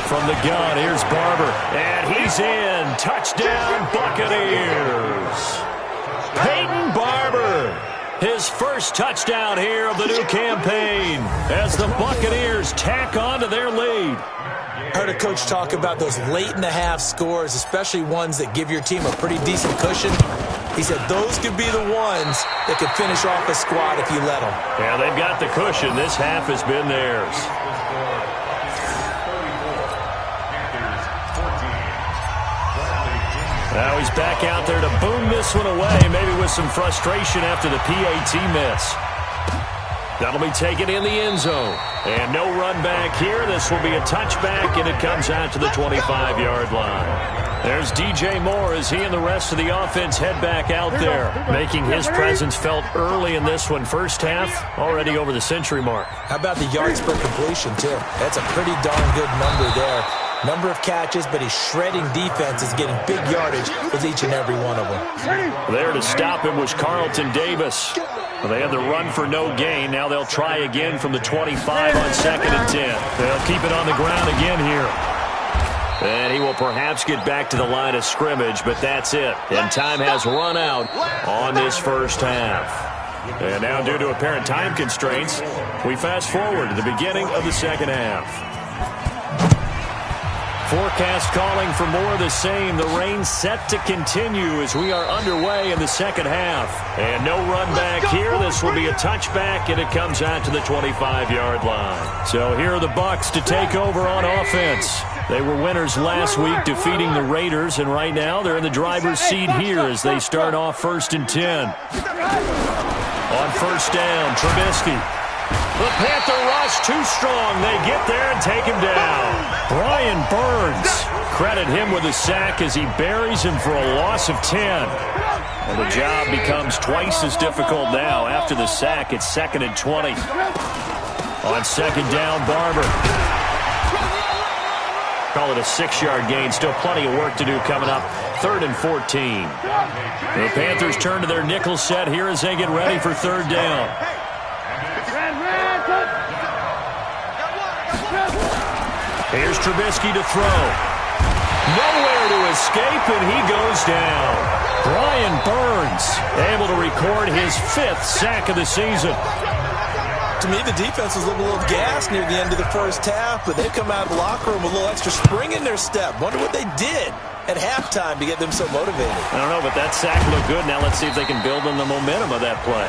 From the gun, here's Barber. And he's in. Touchdown, Buccaneers. Peyton Barber. His first touchdown here of the new campaign as the Buccaneers tack on to their lead. Heard a coach talk about those late-in-the-half scores, especially ones that give your team a pretty decent cushion. He said those could be the ones that could finish off a squad if you let them. Yeah, they've got the cushion. This half has been theirs. Now he's back out there to boom this one away, maybe with some frustration after the PAT miss. That'll be taken in the end zone. And no run back here. This will be a touchback, and it comes out to the 25-yard line. There's DJ Moore as he and the rest of the offense head back out there, making his presence felt early in this one. First half, already over the century mark. How about the yards per completion, too? That's a pretty darn good number there. Number of catches, but he's shredding defenses, getting big yardage with each and every one of them. There to stop him was Carlton Davis. Well, they had the run for no gain. Now they'll try again from the 25 on 2nd and 10. They'll keep it on the ground again here. And he will perhaps get back to the line of scrimmage, but that's it. And time has run out on this first half. And now, due to apparent time constraints, we fast forward to the beginning of the second half. Forecast calling for more of the same. The rain set to continue as we are underway in the second half. And no run back here. This will be a touchback, and it comes out to the 25-yard line. So here are the Bucs to take over on offense. They were winners last week, defeating the Raiders, and right now they're in the driver's seat here as they start off 1st and 10. On first down, Trubisky. The Panther rush too strong. They get there and take him down. Brian Burns. Credit him with a sack as he buries him for a loss of 10. And the job becomes twice as difficult now. After the sack, it's 2nd and 20. On 2nd down, Barber. Call it a 6-yard gain. Still plenty of work to do coming up. 3rd and 14. The Panthers turn to their nickel set here as they get ready for 3rd down. Here's Trubisky to throw. Nowhere to escape, and he goes down. Brian Burns able to record his 5th sack of the season. To me, the defense was looking a little gassed near the end of the first half, but they've come out of the locker room with a little extra spring in their step. Wonder what they did at halftime to get them so motivated. I don't know, but that sack looked good. Now let's see if they can build on the momentum of that play.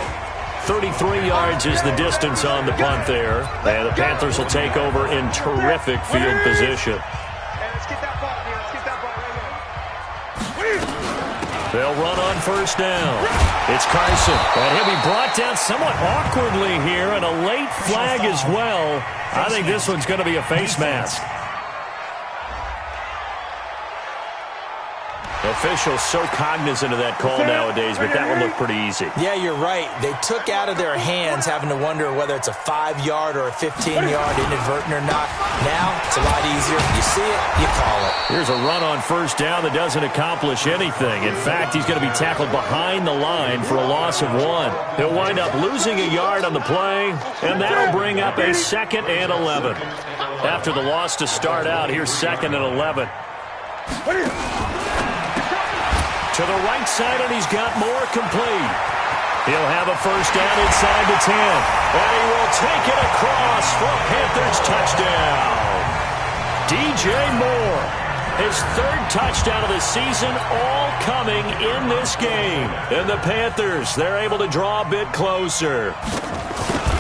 33 yards is the distance on the punt there. And the Panthers will take over in terrific field position. They'll run on first down. It's Carson, and he'll be brought down somewhat awkwardly here, and a late flag as well. I think this one's going to be a face mask. Officials so cognizant of that call nowadays, but that one looked pretty easy. Yeah, you're right. They took out of their hands having to wonder whether it's a 5-yard or a 15-yard inadvertent or not. Now, it's a lot easier. You see it, you call it. Here's a run on first down that doesn't accomplish anything. In fact, he's going to be tackled behind the line for a loss of 1. He'll wind up losing a yard on the play, and that'll bring up a 2nd and 11. After the loss to start out, here's 2nd and 11. To the right side, and he's got more complete. He'll have a first down inside the 10. And he will take it across for a Panthers touchdown. DJ Moore, his 3rd touchdown of the season, all coming in this game. And the Panthers, they're able to draw a bit closer.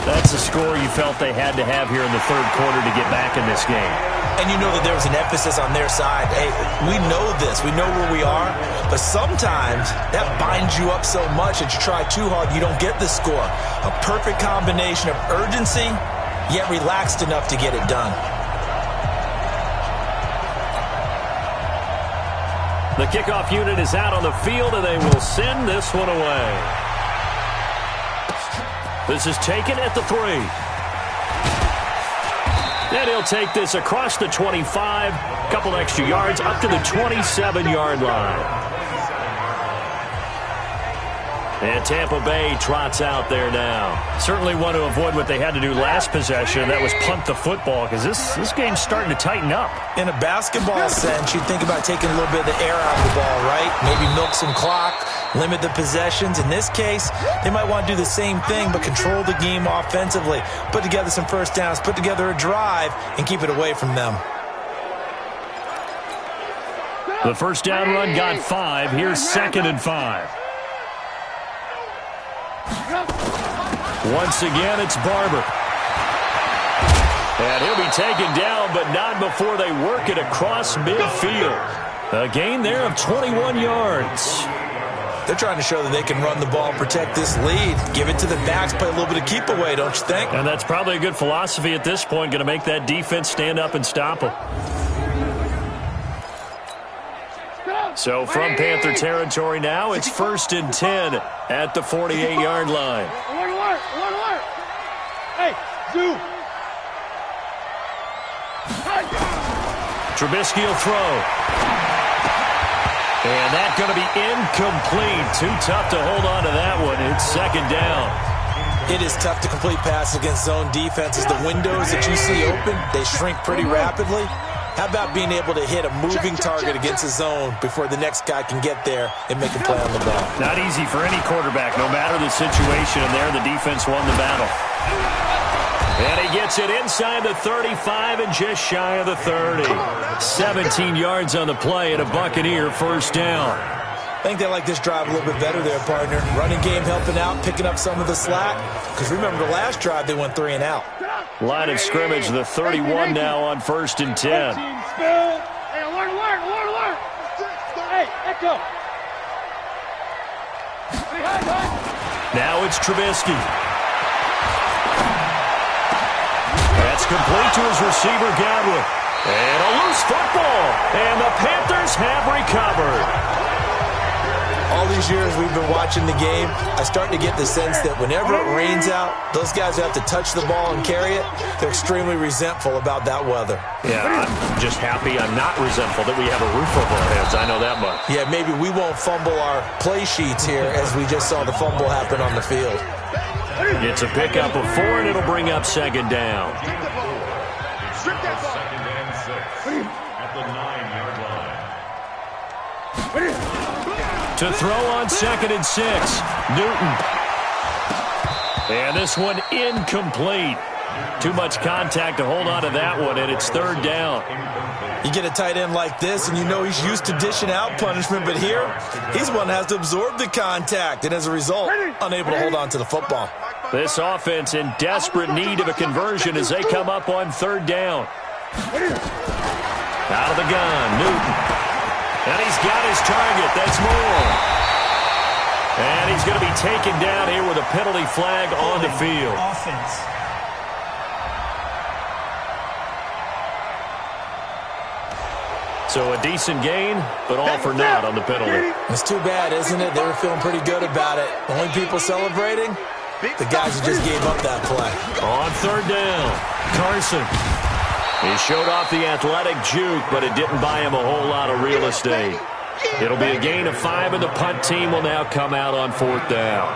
That's the score you felt they had to have here in the 3rd quarter to get back in this game. And you know that there was an emphasis on their side. Hey, we know this. We know where we are. But sometimes that binds you up so much that you try too hard, you don't get the score. A perfect combination of urgency, yet relaxed enough to get it done. The kickoff unit is out on the field, and they will send this one away. This is taken at the 3. And he'll take this across the 25, couple extra yards up to the 27-yard line. And Tampa Bay trots out there now. Certainly want to avoid what they had to do last possession, that was punt the football, because this game's starting to tighten up. In a basketball sense, you'd think about taking a little bit of the air out of the ball, right? Maybe milk some clock, limit the possessions. In this case, they might want to do the same thing, but control the game offensively. Put together some first downs, put together a drive, and keep it away from them. The first down run got 5. Here's 2nd and 5. Once again, it's Barber. And he'll be taken down, but not before they work it across midfield. A gain there of 21 yards. They're trying to show that they can run the ball and protect this lead. Give it to the backs, play a little bit of keep away, don't you think? And that's probably a good philosophy at this point, going to make that defense stand up and stop them. So from Panther territory now, it's 1st and 10 at the 48-yard line. Alert! Hey, Zoo! Trubisky will throw. And that's going to be incomplete. Too tough to hold on to that one. It's 2nd down. It is tough to complete passes against zone defenses. The windows that you see open, they shrink pretty rapidly. How about being able to hit a moving target against a zone before the next guy can get there and make a play on the ball? Not easy for any quarterback, no matter the situation. And there, the defense won the battle. And he gets it inside the 35 and just shy of the 30. 17 yards on the play and a Buccaneer first down. I think they like this drive a little bit better there, partner. Running game helping out, picking up some of the slack. Because remember, the last drive, they went 3 and out. Line of scrimmage, the 31 now on 1st and 10. Hey, alert! Hey, Echo! Now it's Trubisky. That's complete to his receiver, Godwin. And a loose football. And the Panthers have recovered. All these years we've been watching the game, I start to get the sense that whenever it rains out, those guys who have to touch the ball and carry it, they're extremely resentful about that weather. Yeah, I'm just happy I'm not resentful that we have a roof over our heads. I know that much. Yeah, maybe we won't fumble our play sheets here as we just saw the fumble happen on the field. It's a pickup of 4, and it'll bring up 2nd down. 2nd and 6 at the 9-yard line. To throw on 2nd and 6. Newton. And this one incomplete. Too much contact to hold on to that one, and it's 3rd down. You get a tight end like this, and you know he's used to dishing out punishment, but here, he's the one that has to absorb the contact, and as a result, unable to hold on to the football. This offense in desperate need of a conversion as they come up on 3rd down. Out of the gun, Newton. And he's got his target. That's Moore. And he's going to be taken down here with a penalty flag on the field. Offense. So a decent gain, but all for naught on the penalty. It's too bad, isn't it? They were feeling pretty good about it. Only people celebrating, the guys who just gave up that play. On 3rd down, Carson. He showed off the athletic juke, but it didn't buy him a whole lot of real estate. It'll be a gain of 5, and the punt team will now come out on 4th down.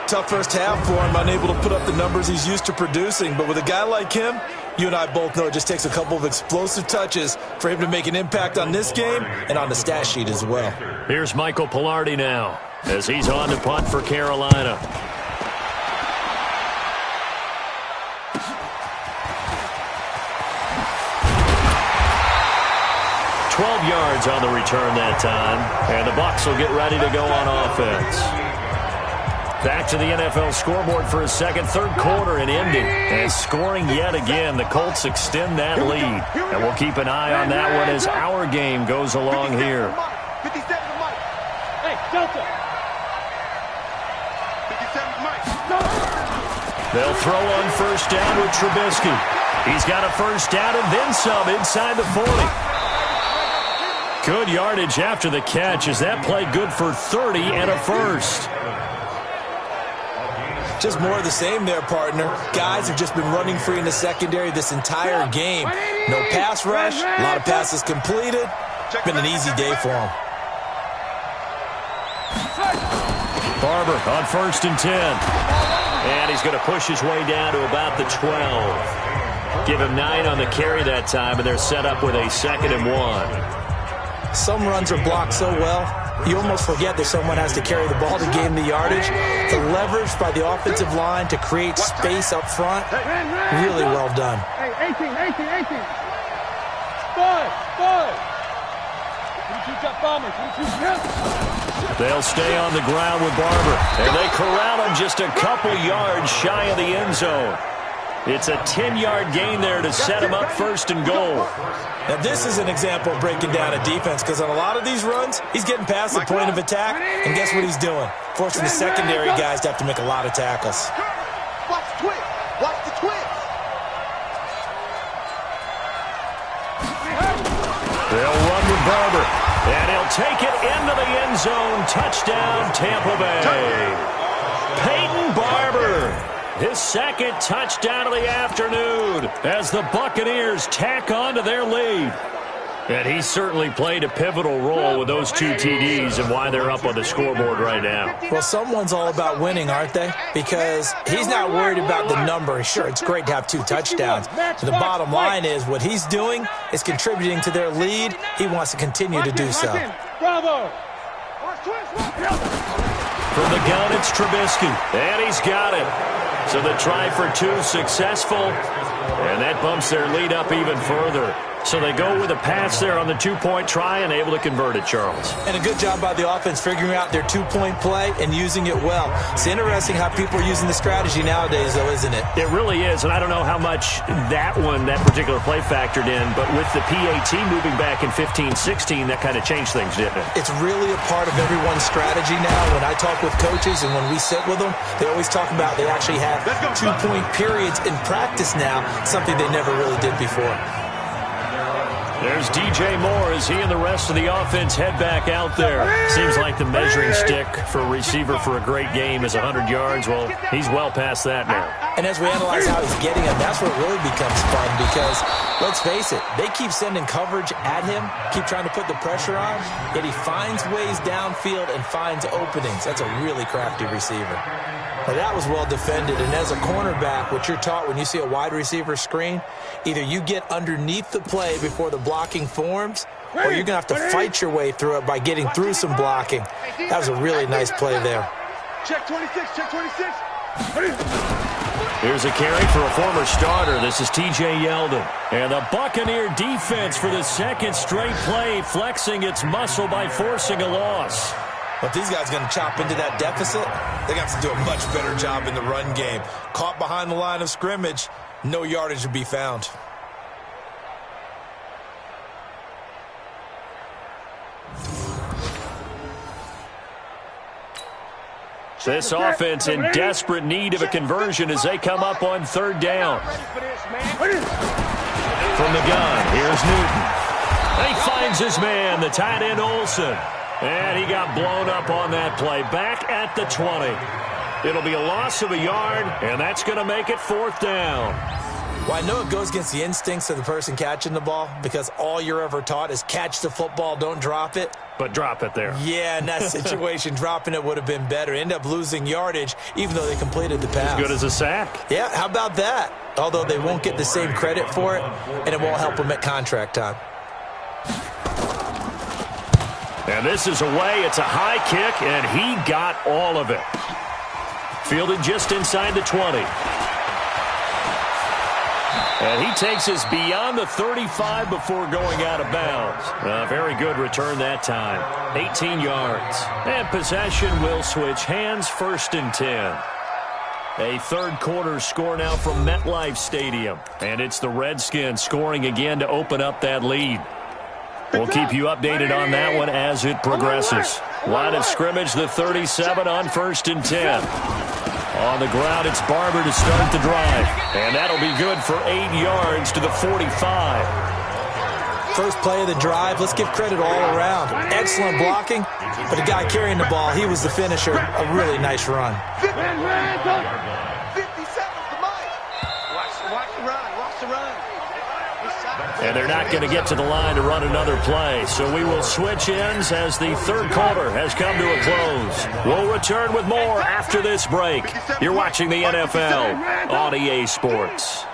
Tough first half for him, unable to put up the numbers he's used to producing. But with a guy like him, you and I both know it just takes a couple of explosive touches for him to make an impact on this game and on the stat sheet as well. Here's Michael Pilardi now as he's on to punt for Carolina. Yards on the return that time, and the Bucs will get ready to go on offense. Back to the NFL scoreboard for a second, 3rd quarter and ending. And scoring yet again, the Colts extend that lead. And we'll keep an eye on that one as our game goes along here. 57 to Mike. Hey, Delta. 57 to Mike. They'll throw on 1st down with Trubisky. He's got a 1st down and then some inside the 40. Good yardage after the catch. Is that play good for 30 and a 1st? Just more of the same there, partner. Guys have just been running free in the secondary this entire game. No pass rush, a lot of passes completed. Been an easy day for him. Barber on 1st and 10. And he's going to push his way down to about the 12. Give him 9 on the carry that time, and they're set up with a 2nd and 1. Some runs are blocked so well, you almost forget that someone has to carry the ball to gain the yardage. The leverage by the offensive line to create space up front, really well done. Hey, 18. They'll stay on the ground with Barber, and they corral him just a couple yards shy of the end zone. It's a 10-yard gain there to set him up 1st and goal. Now, this is an example of breaking down a defense, because on a lot of these runs, he's getting past the point of attack, and guess what he's doing? Forcing the secondary guys to have to make a lot of tackles. Watch the twist. Watch the twist. They'll run with Barber, and he'll take it into the end zone. Touchdown, Tampa Bay. Peyton Barber. His 2nd touchdown of the afternoon as the Buccaneers tack on to their lead. And he certainly played a pivotal role with those 2 TDs and why they're up on the scoreboard right now. Well, someone's all about winning, aren't they? Because he's not worried about the number. Sure, it's great to have 2 touchdowns. But the bottom line is what he's doing is contributing to their lead. He wants to continue to do so. Bravo. From the gun, it's Trubisky. And he's got it. So the try for 2 successful, and that bumps their lead up even further. So they go with a pass there on the 2-point try and able to convert it, Charles. And a good job by the offense figuring out their 2-point play and using it well. It's interesting how people are using the strategy nowadays, though, isn't it? It really is, and I don't know how much that particular play factored in, but with the PAT moving back in 15-16, that kind of changed things, didn't it? It's really a part of everyone's strategy now. When I talk with coaches and when we sit with them, they always talk about they actually have 2-point periods in practice now, something they never really did before. There's DJ Moore as he and the rest of the offense head back out there. Seems like the measuring stick for a receiver for a great game is 100 yards. Well, he's well past that now. And as we analyze how he's getting them, that's what really becomes fun because, let's face it, they keep sending coverage at him, keep trying to put the pressure on, yet he finds ways downfield and finds openings. That's a really crafty receiver. Well, that was well defended, and as a cornerback, what you're taught when you see a wide receiver screen, either you get underneath the play before the blocking forms, or you're going to have to fight your way through it by getting through some blocking. That was a really nice play there. Check 26, check 26. Here's a carry for a former starter. This is T.J. Yeldon. And the Buccaneer defense for the second straight play, flexing its muscle by forcing a loss. But these guys are going to chop into that deficit. They're going to have to do a much better job in the run game. Caught behind the line of scrimmage, no yardage to be found. This offense in desperate need of a conversion as they come up on third down. From the gun, here's Newton. He finds his man, the tight end Olsen. And he got blown up on that play. Back at the 20. It'll be a loss of a yard, and that's going to make it fourth down. Well, I know it goes against the instincts of the person catching the ball because all you're ever taught is catch the football, don't drop it. But drop it there. Yeah, in that situation, dropping it would have been better. End up losing yardage, even though they completed the pass. As good as a sack. Yeah, how about that? Although they won't get the same credit for it, and it won't help them at contract time. And this is away. It's a high kick, and he got all of it. Fielded just inside the 20. And he takes us beyond the 35 before going out of bounds. A very good return that time. 18 yards. And possession will switch hands, 1st and 10. A third quarter score now from MetLife Stadium. And it's the Redskins scoring again to open up that lead. We'll keep you updated on that one as it progresses. Line of scrimmage, the 37 on 1st and 10. On the ground, it's Barber to start the drive. And that'll be good for 8 yards to the 45. First play of the drive, let's give credit all around. Excellent blocking, but the guy carrying the ball, he was the finisher. A really nice run. 57's the mic. Watch the run, watch the run. And they're not going to get to the line to run another play. So we will switch ends as the third quarter has come to a close. We'll return with more after this break. You're watching the NFL on EA Sports.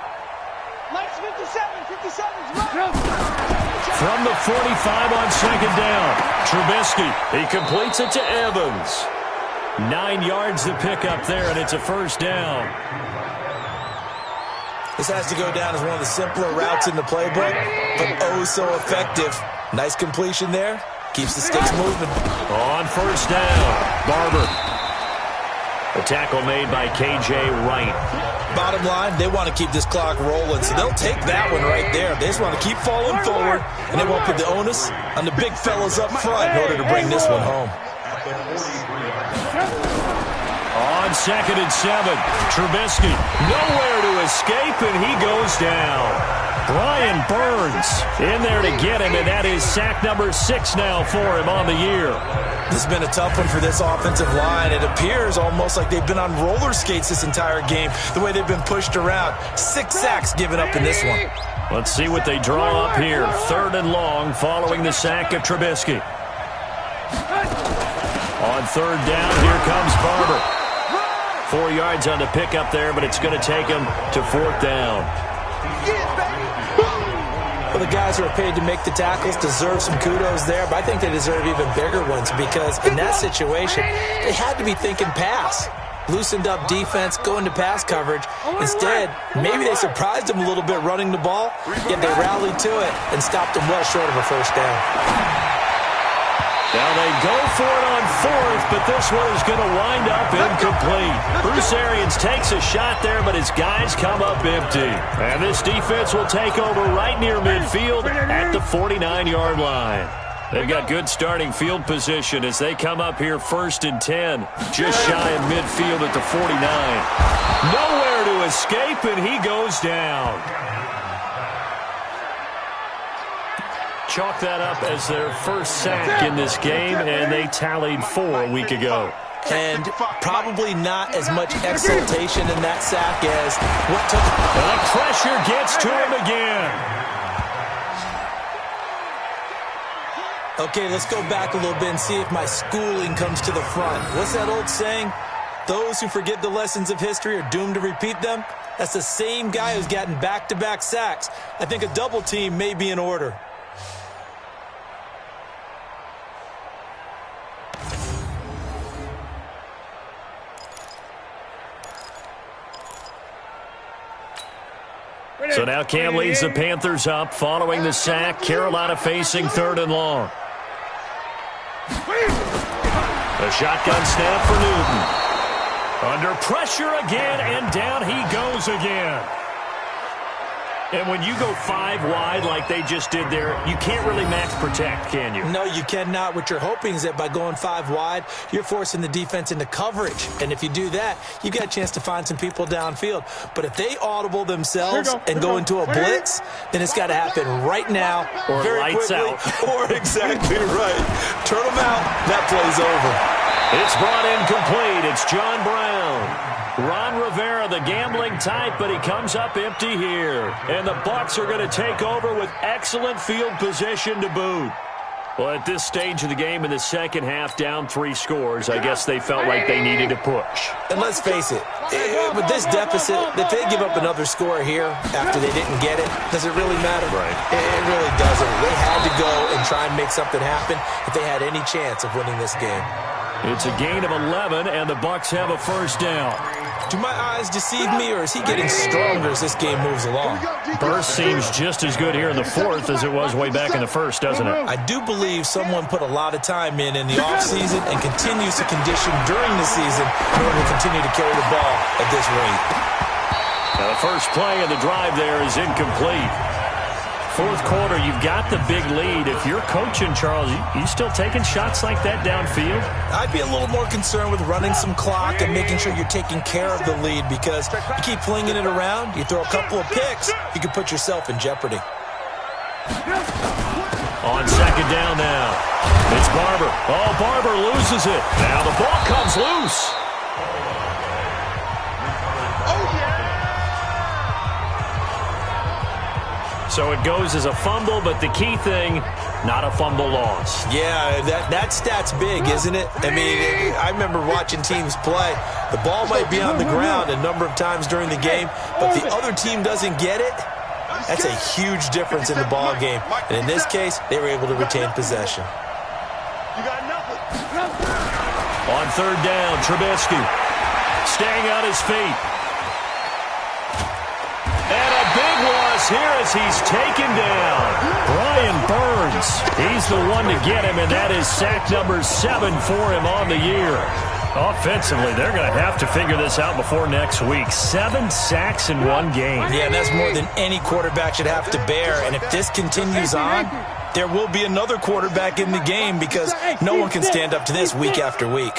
From the 45 on second down, Trubisky. He completes it to Evans. 9 yards the pickup there, and it's a first down. This has to go down as one of the simpler routes in the playbook, but oh so effective. Nice completion there. Keeps the sticks moving. On first down, Barber. A tackle made by K.J. Wright. Bottom line, they want to keep this clock rolling, so they'll take that one right there. They just want to keep falling forward, and they won't put the onus on the big fellas up front in order to bring this one home. On 2nd and 7, Trubisky nowhere to escape, and he goes down. Brian Burns in there to get him, and that is sack number 6 now for him on the year. This has been a tough one for this offensive line. It appears almost like they've been on roller skates this entire game, the way they've been pushed around. 6 sacks given up in this one. Let's see what they draw up here. 3rd and long following the sack of Trubisky. On 3rd down, here comes Barber. 4 yards on the pickup there, but it's going to take him to 4th down. Well, the guys who are paid to make the tackles deserve some kudos there, but I think they deserve even bigger ones because in that situation, they had to be thinking pass. Loosened up defense, going to pass coverage. Instead, maybe they surprised them a little bit running the ball, yet they rallied to it and stopped them well short of a first down. Now they go for it on 4th, but this one is going to wind up incomplete. Bruce Arians takes a shot there, but his guys come up empty. And this defense will take over right near midfield at the 49-yard line. They've got good starting field position as they come up here 1st and 10, just shy of midfield at the 49. Nowhere to escape, and he goes down. Chalk that up as their first sack in this game, and they tallied 4 a week ago. And probably not as much exultation in that sack as what took. The pressure gets to him again. Okay, let's go back a little bit and see if my schooling comes to the front. What's that old saying? Those who forget the lessons of history are doomed to repeat them. That's the same guy who's gotten back-to-back sacks. I think a double team may be in order. So now Cam leads the Panthers up following the sack. Carolina facing 3rd and long. The shotgun snap for Newton. Under pressure again, and down he goes again. And when you go 5 wide like they just did there, you can't really max protect, can you? No, you cannot. What you're hoping is that by going 5 wide, you're forcing the defense into coverage. And if you do that, you've got a chance to find some people downfield. But if they audible themselves and go into a blitz, then it's got to happen right now, or very lights quickly, out. Or exactly right. Turn them out, that play's over. It's brought in complete. It's John Brown. Ron Rivera, the gambling type, but he comes up empty here. And the Bucs are going to take over with excellent field position to boot. Well, at this stage of the game in the second half, down 3 scores, I guess they felt like they needed to push. And let's face it, with this deficit, if they give up another score here after they didn't get it, does it really matter? Right. It really doesn't. They had to go and try and make something happen if they had any chance of winning this game. It's a gain of 11, and the Bucs have a first down. Do my eyes deceive me, or is he getting stronger as this game moves along? Burst seems just as good here in the 4th as it was way back in the 1st, doesn't it? I do believe someone put a lot of time in the offseason and continues to condition during the season in order to continue to carry the ball at this rate. Now the first play of the drive there is incomplete. 4th quarter, you've got the big lead. If you're coaching, Charles, you still taking shots like that downfield? I'd be a little more concerned with running some clock and making sure you're taking care of the lead, because you keep flinging it around, you throw a couple of picks, you can put yourself in jeopardy. On 2nd down now, it's Barber. Oh, Barber loses it. Now the ball comes loose. So it goes as a fumble, but the key thing, not a fumble loss. Yeah, that stat's big, isn't it? I mean, I remember watching teams play. The ball might be on the ground a number of times during the game, but the other team doesn't get it. That's a huge difference in the ball game. And in this case, they were able to retain possession. On 3rd down, Trubisky staying on his feet. And a big loss here as he's taken down. Brian Burns, he's the one to get him, and that is sack number 7 for him on the year. Offensively, they're going to have to figure this out before next week. 7 sacks in one game. Yeah, that's more than any quarterback should have to bear. And if this continues on, there will be another quarterback in the game, because no one can stand up to this week after week.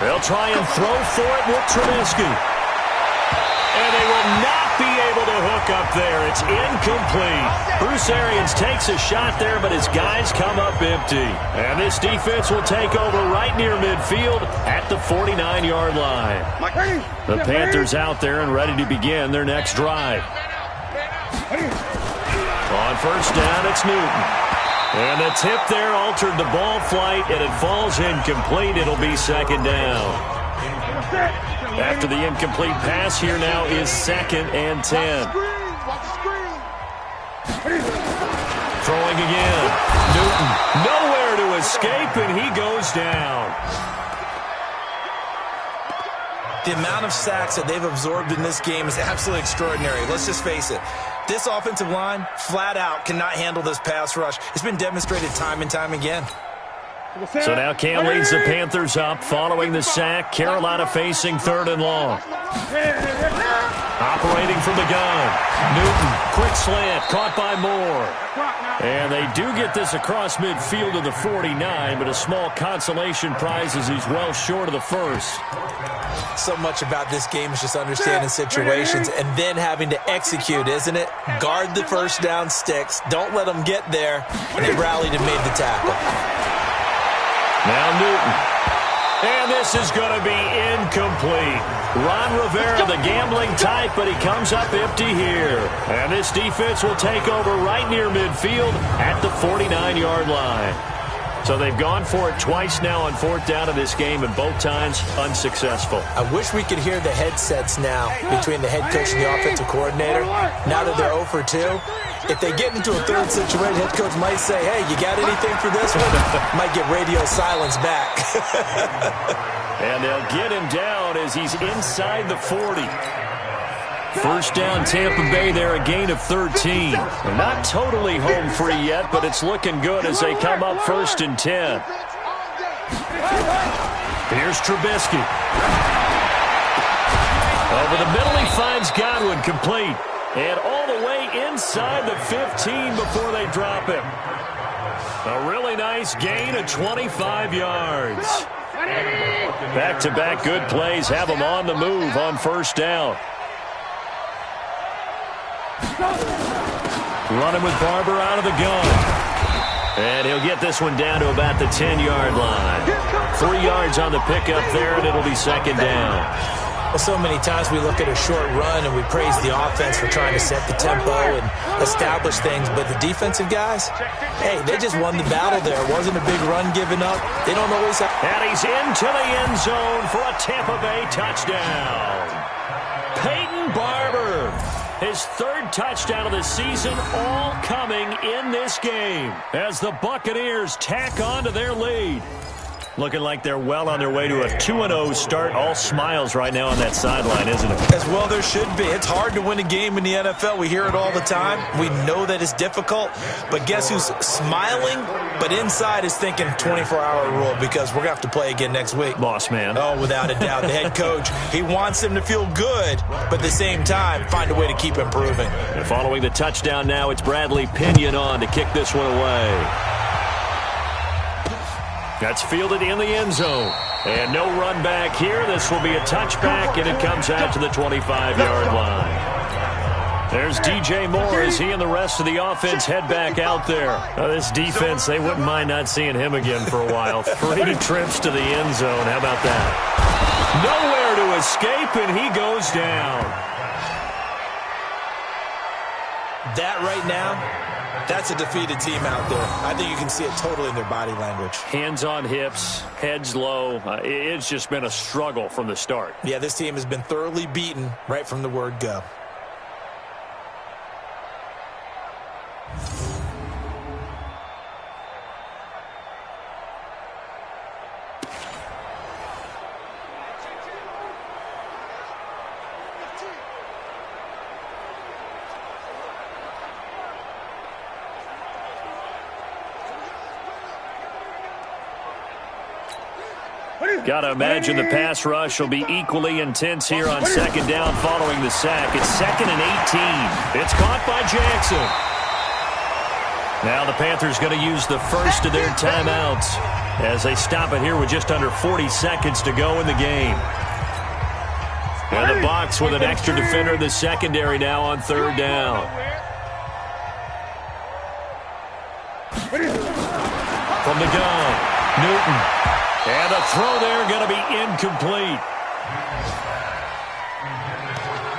They'll try and throw for it with Trubisky. And they will not be able to hook up there. It's incomplete. Bruce Arians takes a shot there, but his guys come up empty. And this defense will take over right near midfield at the 49-yard line. The Panthers out there and ready to begin their next drive. On 1st down, it's Newton. And the tip there altered the ball flight, and it falls incomplete. It'll be 2nd down. After the incomplete pass, here now is 2nd and 10. Throwing again. Newton nowhere to escape, and he goes down. The amount of sacks that they've absorbed in this game is absolutely extraordinary. Let's just face it. This offensive line, flat out, cannot handle this pass rush. It's been demonstrated time and time again. So now Cam leads the Panthers up following the sack. Carolina facing 3rd and long. Operating from the gun. Newton, quick slant, caught by Moore. And they do get this across midfield to the 49, but a small consolation prize as he's well short of the first. So much about this game is just understanding situations and then having to execute, isn't it? Guard the first down sticks. Don't let them get there. And they rallied and made the tackle. Now Newton. And this is going to be incomplete. Ron Rivera, the gambling type, but he comes up empty here. And this defense will take over right near midfield at the 49-yard line. So they've gone for it twice now on 4th down in this game, and both times unsuccessful. I wish we could hear the headsets now between the head coach and the offensive coordinator. Now that they're 0 for 2, if they get into a third situation, head coach might say, hey, you got anything for this one? Might get radio silence back. And they'll get him down as he's inside the 40. First down, Tampa Bay there, a gain of 13. They're not totally home free yet, but it's looking good as they come up 1st and 10. Here's Trubisky. Over the middle, he finds Godwin, complete. And all the way inside the 15 before they drop him. A really nice gain of 25 yards. Back-to-back good plays have him on the move on 1st down. Running with Barber out of the gun. And he'll get this one down to about the 10-yard line. 3 yards on the pickup there, and it'll be 2nd down. Well, so many times we look at a short run and we praise the offense for trying to set the tempo and establish things, but the defensive guys, hey, they just won the battle there. It wasn't a big run given up. They don't always have. And he's into the end zone for a Tampa Bay touchdown. Peyton Barber, his 3rd touchdown of the season, all coming in this game as the Buccaneers tack on to their lead. Looking like they're well on their way to a 2-0 start. All smiles right now on that sideline, isn't it? As well there should be. It's hard to win a game in the NFL. We hear it all the time. We know that it's difficult. But guess who's smiling, but inside is thinking 24-hour rule because we're going to have to play again next week. Boss man. Oh, without a doubt. The head coach, he wants them to feel good, but at the same time, find a way to keep improving. And following the touchdown now, it's Bradley Pinion on to kick this one away. That's fielded in the end zone. And no run back here. This will be a touchback, and it comes out to the 25-yard line. There's DJ Moore as he and the rest of the offense head back out there. This defense, they wouldn't mind not seeing him again for a while. 3 trips to the end zone. How about that? Nowhere to escape, and he goes down. That right now, that's a defeated team out there. I think you can see it totally in their body language. Hands on hips, heads low. It's just been a struggle from the start. Yeah, this team has been thoroughly beaten right from the word go. Got to imagine the pass rush will be equally intense here on 2nd down following the sack. It's 2nd and 18. It's caught by Jackson. Now the Panthers going to use the first of their timeouts as they stop it here with just under 40 seconds to go in the game. And the Bucs with an extra defender in the secondary now on 3rd down. From the gun, Newton. And the throw there going to be incomplete.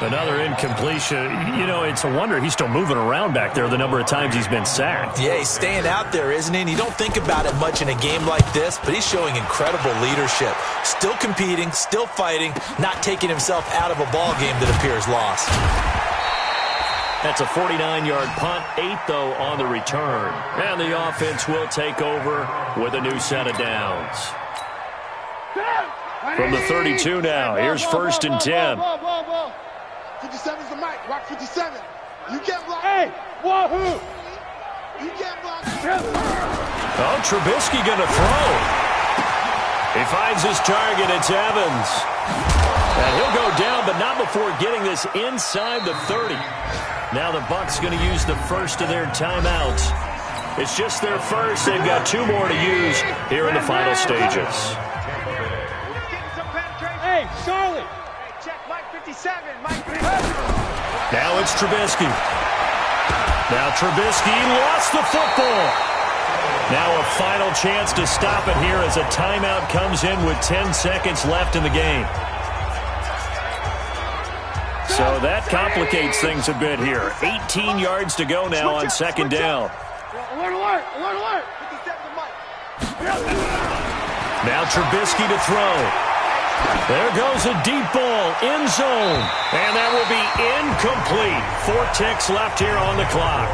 Another incompletion. You know, it's a wonder he's still moving around back there the number of times he's been sacked. Yeah, he's staying out there, isn't he? And you don't think about it much in a game like this, but he's showing incredible leadership. Still competing, still fighting, not taking himself out of a ball game that appears lost. That's a 49-yard punt, 8 though on the return. And the offense will take over with a new set of downs. From the 32 now, here's 1st and 10. 57's the mic. Rock 57. You get blocked. Hey, wahoo! You get blocked. Oh, Trubisky going to throw. He finds his target. It's Evans. And he'll go down, but not before getting this inside the 30. Now the Bucs going to use the first of their timeouts. It's just their first. They've got 2 more to use here in the final stages. Hey, Charlotte. Hey, check Mike 57. Mike 57. Now it's Trubisky. Now Trubisky lost the football. Now a final chance to stop it here as a timeout comes in with 10 seconds left in the game. So that complicates things a bit here. 18 yards to go now on 2nd down. Alert, alert, alert, alert. 57 to Mike. Now Trubisky to throw. There goes a deep ball, end zone. And that will be incomplete. 4 ticks left here on the clock.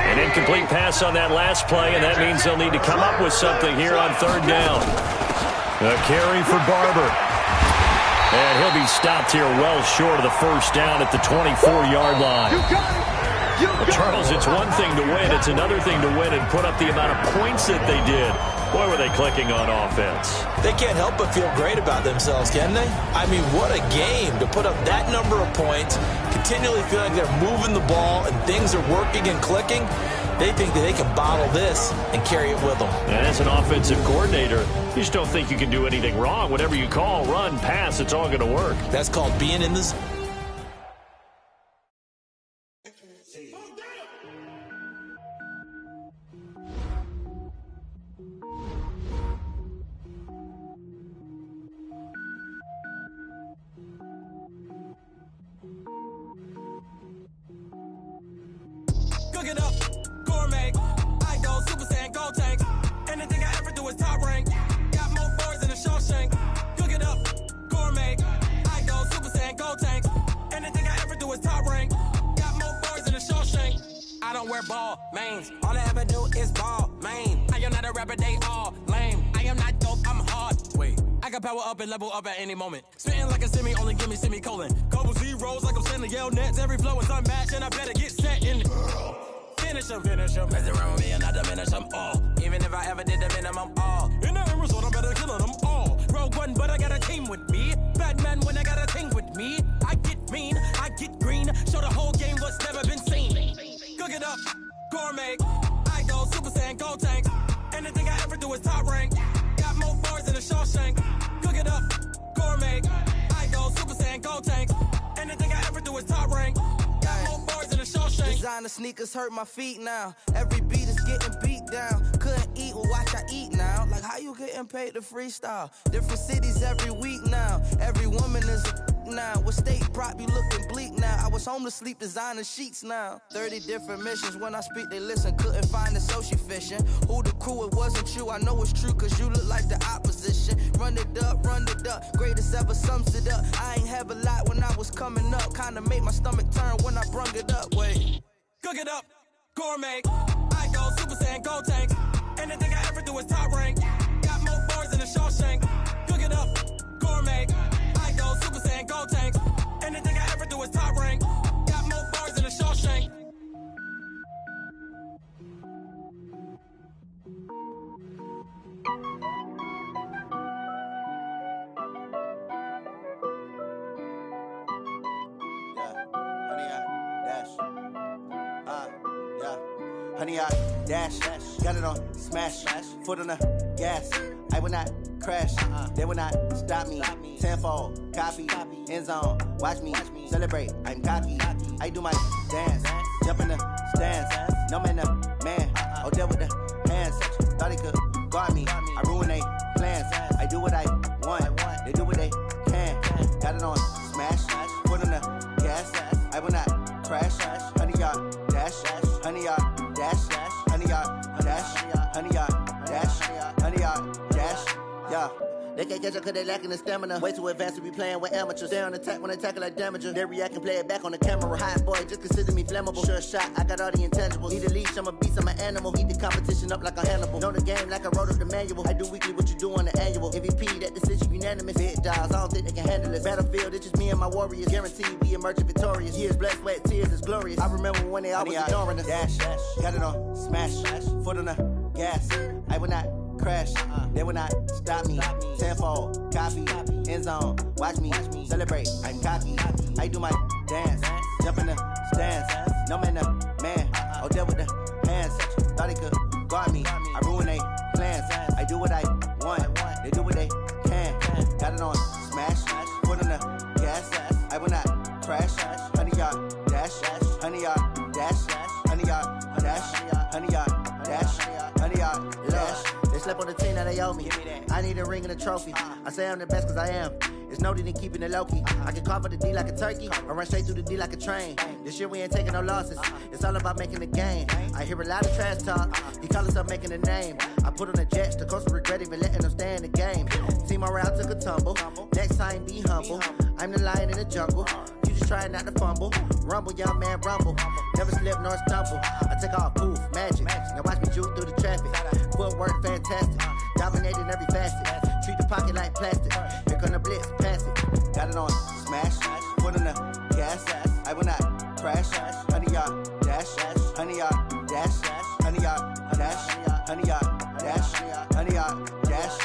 An incomplete pass on that last play, and that means they'll need to come up with something here on 3rd down. A carry for Barber. And he'll be stopped here well short of the 1st down at the 24-yard line. Well, Charles, it's one thing to win. It's another thing to win and put up the amount of points that they did. Boy, were they clicking on offense. They can't help but feel great about themselves, can they? I mean, what a game to put up that number of points, continually feel like they're moving the ball and things are working and clicking. They think that they can bottle this and carry it with them. And as an offensive coordinator, you just don't think you can do anything wrong. Whatever you call, run, pass, it's all going to work. That's called being in the zone. Cook it up, gourmet. I go Super Saiyan, go tank. Anything I ever do is top rank. Got more boards than a Shawshank. Cook it up, gourmet. I go Super Saiyan, go tank. Anything I ever do is top rank. Got more boards than a Shawshank. I don't wear ball mains. All I ever do is ball main. I am not a rapper, they all lame. I am not dope, I'm hard. Wait, I can power up and level up at any moment. Spitting like a semi, only give me semicolon. Couple zeros like I'm sending yell nets. Every flow is unmatched and I better get set in. Finish them. Mess around with me and I diminish them all. Even if I ever did the minimum all. In the end result, I'm better killing them all. Rogue One, but I got a team with me. Batman when I got a team with me. I get mean, I get green. Show the whole game what's never been seen. Cook it up, gourmet. I go Super Saiyan, go tank. Anything I ever do is top rank. Got more boards than a Shawshank. Cook it up, gourmet. I go Super Saiyan, go tank. Anything I ever do is top rank. Got more boards than a Shawshank. Designer sneakers hurt my feet now. Every beat is getting beat down. Couldn't eat, well watch I eat now. Like how you getting paid to freestyle? Different cities every week now. Every woman is a now. What state prop you looking bleak now? I was home to sleep designer sheets now. 30 different missions. When I speak they listen. Couldn't find the social fishing. Who the crew? It wasn't you. I know it's true cause you look like the opposition. Run it up. Greatest ever sums it up. I ain't have a lot when I was coming up. Kinda made my stomach turn when I brung it up. Wait. Cook it up, gourmet. I go Super Saiyan, go tank. Anything I ever do is top rank. Got more boards than a Shawshank. Cook it up, gourmet. I go Super Saiyan, go tank. Anything I ever do is top rank. Got more boards than a Shawshank. Honey, I dash, got it on smash, foot on the gas. I will not crash, they will not stop me. Tenfold, copy, end zone, watch me celebrate. I'm cocky, I do my dance, jump in the stands. No man, man, oh deal with the hands. Thought he could guard me, I ruin they plans. I do what I want, they do what they can. Got it on smash, foot on the gas. I will not crash, honey, y'all dash, honey, y'all. Dash, honey yard, dash, honey yard, dash, honey yard, dash, yeah. They can't catch up cause they lacking the stamina. Way too advanced to be playing with amateurs. They on attack when they tackle like damager. They react and play it back on the camera. Hot boy, just consider me flammable. Sure shot, I got all the intangibles. Need a leash, I'm a beast, I'm an animal. Heat the competition up like a Hannibal. Know the game like I wrote up the manual. I do weekly what you do on the annual. MVP, that decision unanimous. Big dogs, I don't think they can handle it. Battlefield, it's just me and my warriors. Guaranteed we emerging victorious. Years, blood, sweat, tears, it's glorious. I remember when they always ignoring us. Dash, got it on smash, foot on the gas. I will not crash, they will not stop me. Tenfold, copy, end zone, watch me celebrate. I'm cocky, I do my dance, jump in the stands. No man, man, oh deal with the hands. Thought he could guard me, I ruin they plans. I do what I want, they do what they can. Got it on smash, foot on the gas. I will not crash, honey yard, dash, honey yard, dash, honey yard, dash, honey yard, dash, honey yard, dash. They slept on the team that they owe me. I need a ring and a trophy. I say I'm the best cause I am. It's no need in keeping it low-key. I can carve for the D like a turkey, or run straight through the D like a train. This year we ain't taking no losses. It's all about making the game. I hear a lot of trash talk. He call himself making a name. I put on the Jets, the coach will regret even letting them stay in the game. Team morale took a tumble. Next time be humble. I'm the lion in the jungle. You just trying not to fumble. Rumble, young man, rumble. Never slip nor stumble. I take off, poof, magic. Now watch me juke through the traffic. Footwork fantastic. Dominating every facet. Treat the pocket like plastic. Here come the blitz, pass it. Got it on smash, foot on the gas. I will not crash. 100-yard dash, 100-yard dash, 100-yard dash, 100-yard dash, 100-yard dash.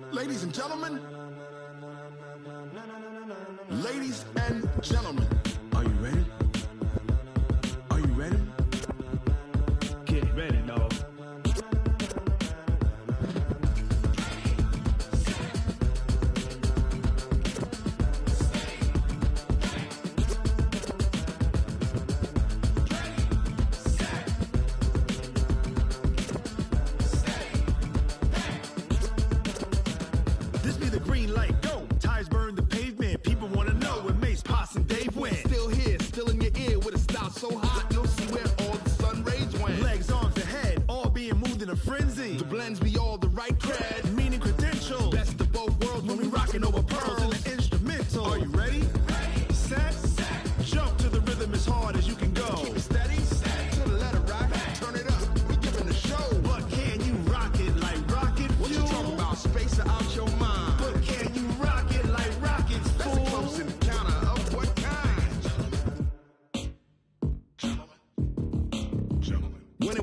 Ladies and gentlemen, are you ready? Are you ready? Get ready, dog. This be the green light, go. Tires burn the pavement. People wanna know when Mace, Posse, and Dave went. Still here, still in your ear with a style so hot, you'll see where all the sun rays went. Legs, arms, and head, all being moved in a frenzy. The blends be all the right cred, meaning credentials. Best of both worlds when we rockin' over pearls in the instrumental. Are you ready? Set, jump to the rhythm as hard as you can go. Keep it steady, to the letter right.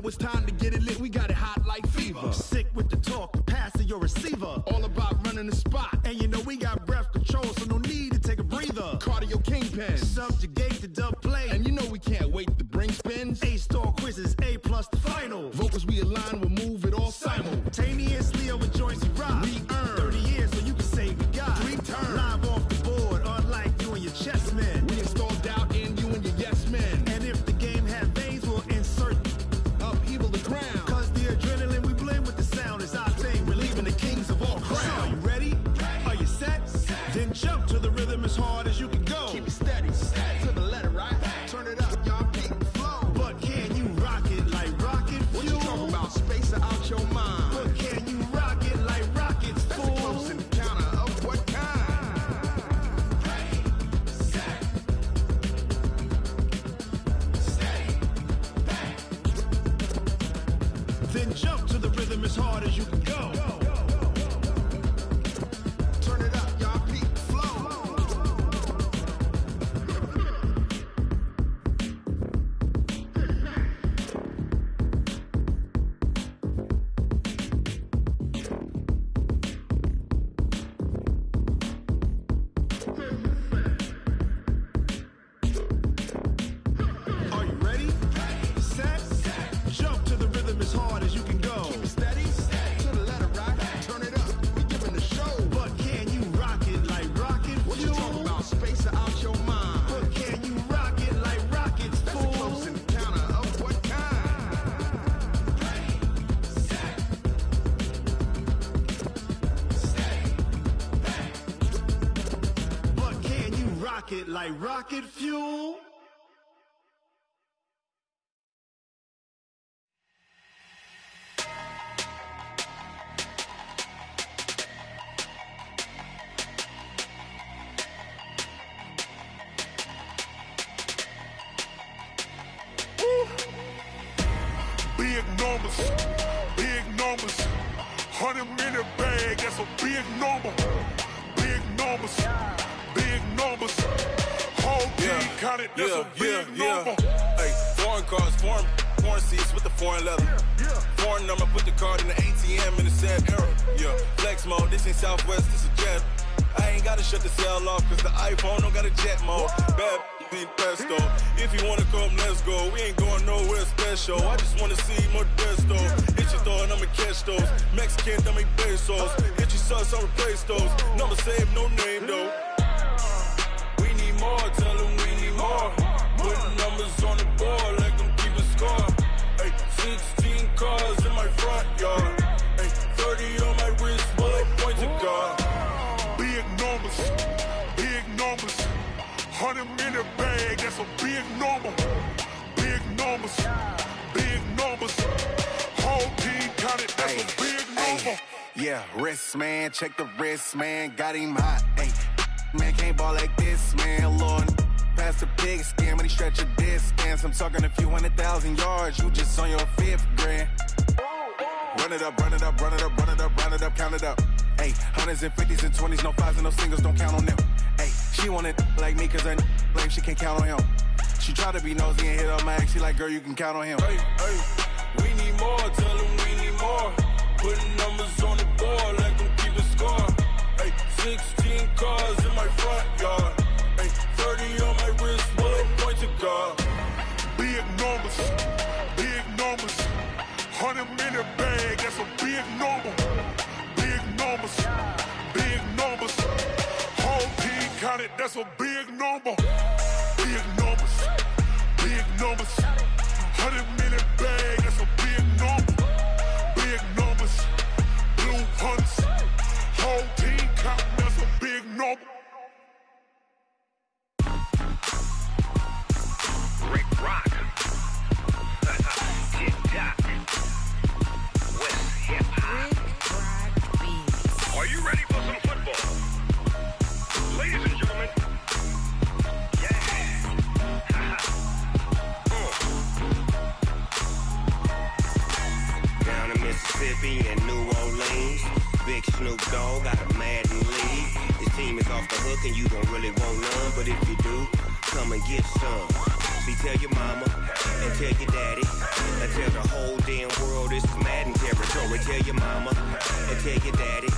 it's time to get it lit. We got it hot like fever. Sick with the talk, passing your receiver. All about running the spot. And you know we got breath control, so no need to take a breather. Cardio kingpin, subjugate the dub play. And you know we can't wait to bring spins. A-star quizzes, A+ the final. Vocals we align, we'll move it all simultaneously over joints we rock. We earn 30 years so you can say we got 3 turns. Live off the board, unlike you and your chess men. We install doubt in you and your yes men. And if the game had veins, we'll insert upheaval the ground. Cause the adrenaline we blend with the sound is our thing. We're leaving the kings of all crowns. Are you ready? Are you set? Then jump to the rhythm as hard as you can go. Keep it steady, to the letter, right? Turn it up, y'all beat the flow. But can you rock it like rocket fuel? What you talking about? Space out your mind. But can you rock it like rockets, fool? That's a close encounter of what kind? Then jump to the rhythm as hard as you can go. Turn it up, y'all beat the flow. Are you ready? Set? Jump to the rhythm as hard as you can go. Keep it steady, to the letter, right? Turn it up, we giving the show. But can you rock it like rocket fuel? What you talking about? Space out your mind. But can you rock it like rockets, fool? That's a close encounter of what kind? But can you rock it like rocket fuel? Big numbers, big numbers. 100-minute bag, that's a big number. Big numbers, big numbers. Whole team counted, that's a big number. Hey, foreign cars, foreign seats with the foreign leather. Foreign number, put the card in the ATM in the sad era. Yeah, flex mode, this ain't Southwest, this a jet. I ain't gotta shut the cell off, cause the iPhone don't got a jet mode. Bad being pesto. If you wanna come, let's go. We ain't going nowhere special. I just wanna see more desto. Hit your thought, I'ma catch those. Mexican, dummy pesos. Hit your sus, I'll replace those. Number saved, no name though. We need more, tell them we need more. Putting numbers on the board like I'm keeping score. Hey, 16 cars in my front yard. Hey, 30 on my wrist, bullet point to God. Big numbers, big numbers. 100-minute bag, that's a big number. Big numbers, big numbers. Whole team counted, that's a big number. Yeah, wrist, man, check the wrist, man, got him hot. Ay, man, can't ball like this, man, Lord. Past the pig skin, but he stretch a distance. I'm talking a few 100,000 yards, you just on your 5th grand. Run it up, run it up, run it up, run it up, run it up, count it up. Ay, 100s and 50s and 20s, no 5s and no singles, don't count on them. Ay, she want it like me, cause her blame, she can't count on him. She try to be nosy and hit up my ex, she like, girl, you can count on him. Hey, hey, we need more, tell them we need more. Putting numbers on the board like I'm keeping score. Hey, 16 cars in my front yard. Hey, 30 on my wrist, bullet point to God. Big numbers, big numbers. 100-minute bag, that's a big number. Big numbers, big numbers. Whole team counted, that's a big number. Big numbers, big numbers. 100-minute bag, that's a big number. Big numbers, blue hunts. Whole team counting, that's a big number. Rick Rock. Tick-tock. West hip-hop. Are you ready for some football? Ladies and gentlemen. Yeah. Down in Mississippi and New Orleans, Big Snoop Dogg got a Madden league. His team is off the hook and you don't really want none, but if you do, come and get some. See, tell your mama and tell your daddy and tell the whole damn world this is Madden territory. Tell your mama and tell your daddy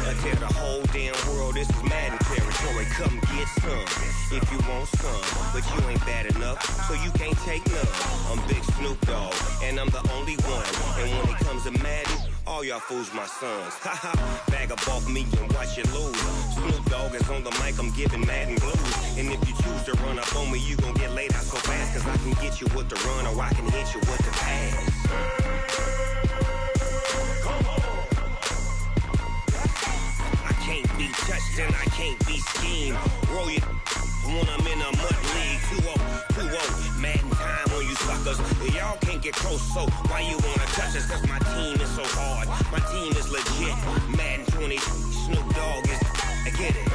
and tell the whole damn world this is Madden territory. Come get some if you want some, but you ain't bad enough, so you can't take none. I'm Big Snoop Dogg, and I'm the only one. And when it comes to Madden, all y'all fools my sons. Haha, bag up off me and watch you lose. Snoop Dogg is on the mic, I'm giving Madden blues. And if you choose to run up on me, you gon' get laid out so fast. Cause I can get you with the run or I can hit you with the pass. I can't be touched and I can't be schemed. Roll you when I'm in a mud league. 2-0, 2-0, Madden time on you suckers. Y'all can't get close, so why you wanna touch us? Cause my team is so hard, my team is legit. Madden 20, Snoop Dogg is, I get it.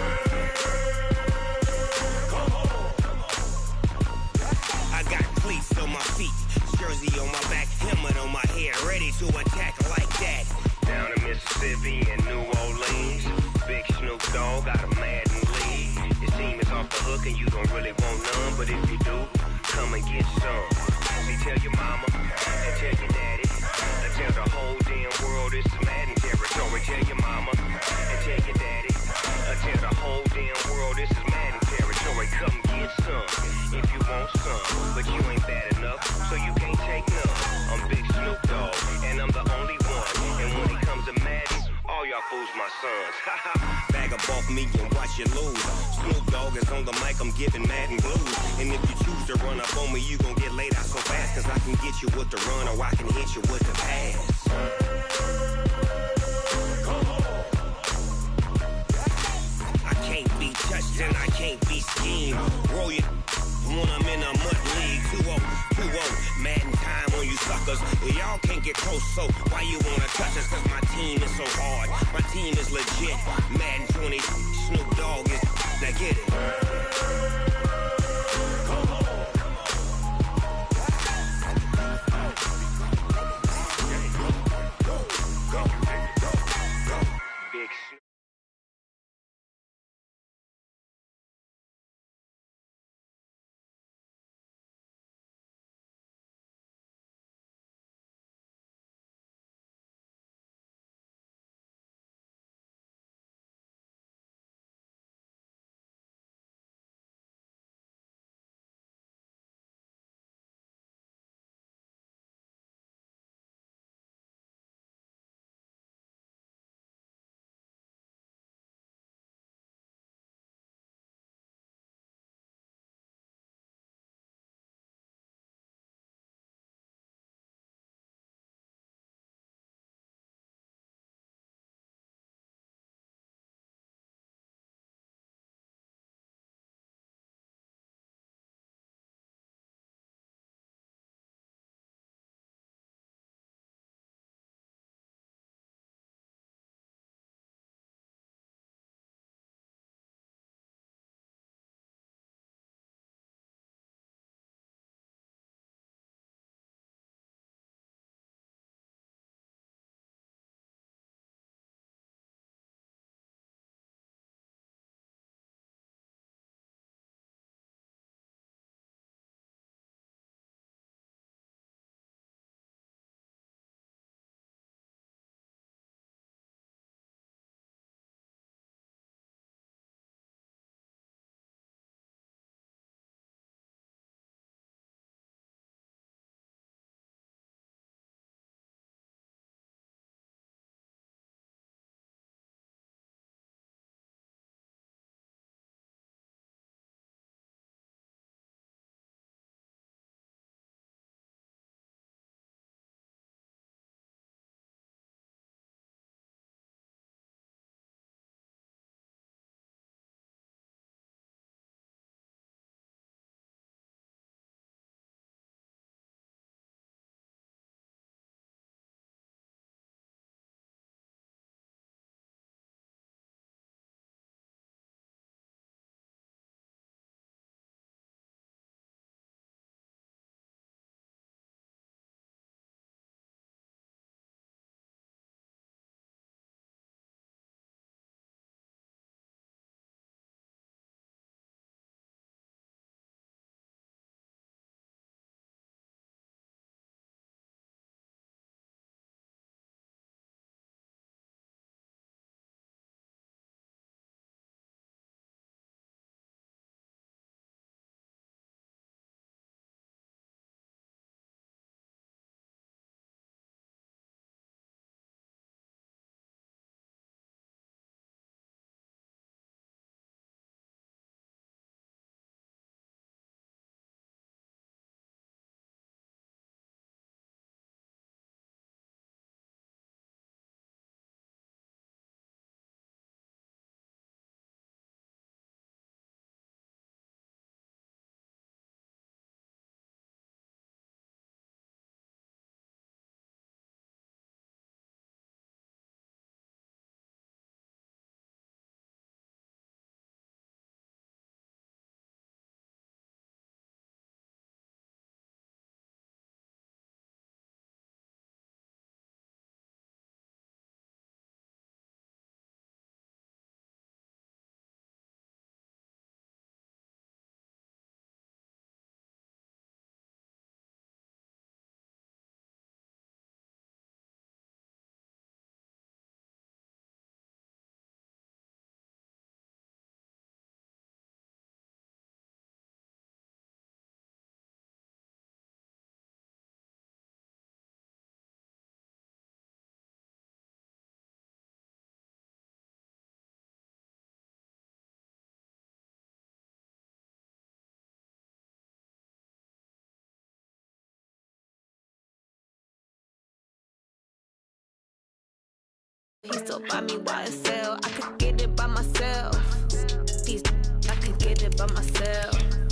I got cleats on my feet, jersey on my back, helmet on my head, ready to attack like that. Down in Mississippi and New Orleans, Big Snoop Dogg got a Madden lead. Your team is off the hook and you don't really want none, but if you do, come and get some. See, tell your mama and tell your daddy and tell the whole damn world this is Madden territory. Tell your mama and tell your daddy and tell the whole damn world this is Madden territory. Come get some if you want some, but you ain't bad enough, so you can't take none. I'm Big Snoop Dogg, and I'm the only one. And when it comes to Madden, all y'all fools my sons. Bag up off me and watch you lose. Snoop Dogg is on the mic, I'm giving Madden blues. And if you choose to run up on me, you gon' get laid out so fast. Cause I can get you with the run or I can hit you with the pass. I can't be touched and I can't be schemed. Roll you when I'm in a mud league. 2-0, 2-0, Madden time on you suckers. Y'all can't get close, so why you wanna touch us? Cause my team is so hard, my team is legit. Madden 20, Snoop Dogg is, now get it. He still buy me YSL. I could get it by myself. I could get it by myself.